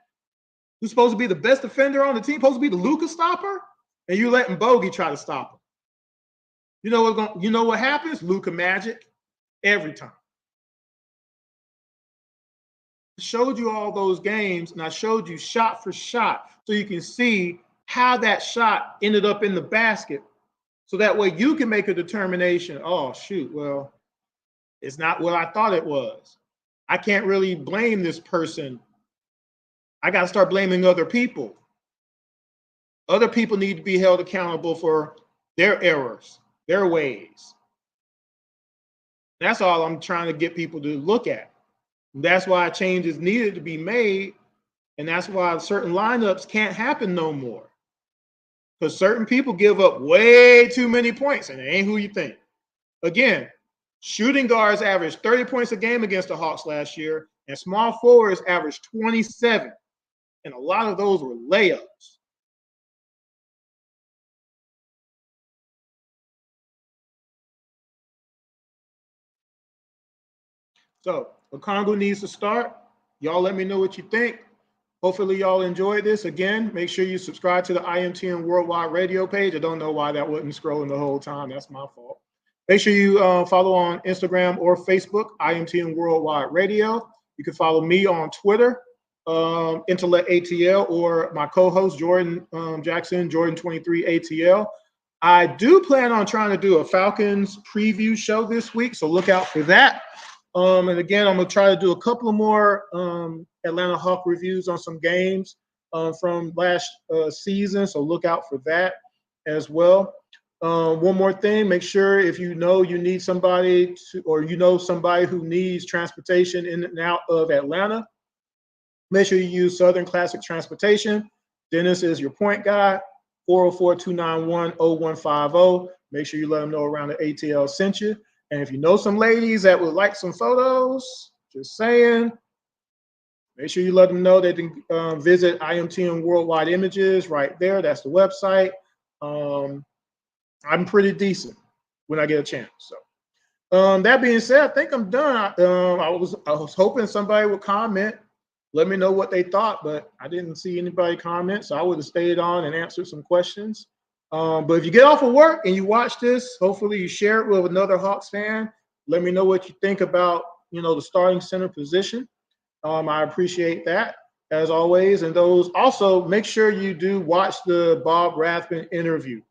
who's supposed to be the best defender on the team, supposed to be the Luka stopper, and you're letting Bogey try to stop him. You know what happens? Luka magic every time. I showed you all those games, and I showed you shot for shot so you can see how that shot ended up in the basket. So that way you can make a determination, oh, shoot, well, it's not what I thought it was. I can't really blame this person. I got to start blaming other people. Other people need to be held accountable for their errors, their ways. That's all I'm trying to get people to look at. And that's why changes needed to be made. And that's why certain lineups can't happen no more. Because certain people give up way too many points, and it ain't who you think. Again, shooting guards averaged 30 points a game against the Hawks last year, and small forwards averaged 27. And a lot of those were layups. So, Okongwu needs to start. Y'all let me know what you think. Hopefully y'all enjoyed this. Again, make sure you subscribe to the IMTN Worldwide Radio page. I don't know why that wasn't scrolling the whole time. That's my fault. Make sure you follow on Instagram or Facebook, IMTN Worldwide Radio. You can follow me on Twitter, Intellect ATL, or my co-host, Jordan Jackson, Jordan23 ATL. I do plan on trying to do a Falcons preview show this week, so look out for that. And again, I'm going to try to do a couple of more Atlanta Hawk reviews on some games from last season, so look out for that as well. One more thing, make sure if you know you need somebody to, or you know somebody who needs transportation in and out of Atlanta, make sure you use Southern Classic Transportation. Dennis is your point guy, 404-291-0150. Make sure you let them know around the ATL sent you. And if you know some ladies that would like some photos, just saying, make sure you let them know they can visit IMTN Worldwide Images right there. That's the website. I'm pretty decent when I get a chance. So that being said, I think I'm done. I was hoping somebody would comment, let me know what they thought, but I didn't see anybody comment, so I would have stayed on and answered some questions. But if you get off of work and you watch this, hopefully you share it with another Hawks fan. Let me know what you think about, the starting center position. I appreciate that, as always. And those also, make sure you do watch the Bob Rathman interview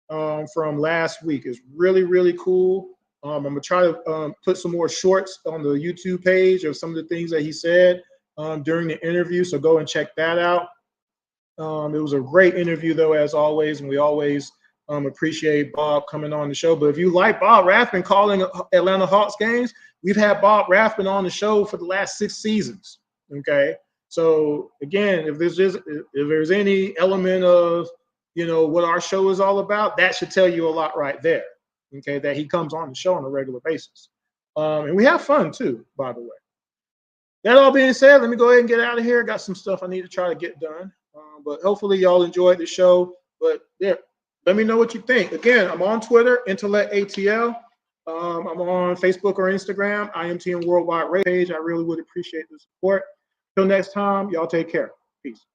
from last week. It's really, really cool. I'm going to try to put some more shorts on the YouTube page of some of the things that he said during the interview, so go and check that out. It was a great interview, though, as always, and we always appreciate Bob coming on the show. But if you like Bob Rathman calling Atlanta Hawks games, we've had Bob Rathman on the show for the last 6 seasons, okay? So, again, if there's any element of, what our show is all about, that should tell you a lot right there, okay, that he comes on the show on a regular basis. And we have fun, too, by the way. That all being said, let me go ahead and get out of here. Got some stuff I need to try to get done. But hopefully y'all enjoyed the show. But yeah, Let me know what you think. Again, I'm on Twitter, Intellect ATL. I'm on Facebook or Instagram, IMTN Worldwide Radio page. I really would appreciate the support. Till next time, y'all take care. Peace.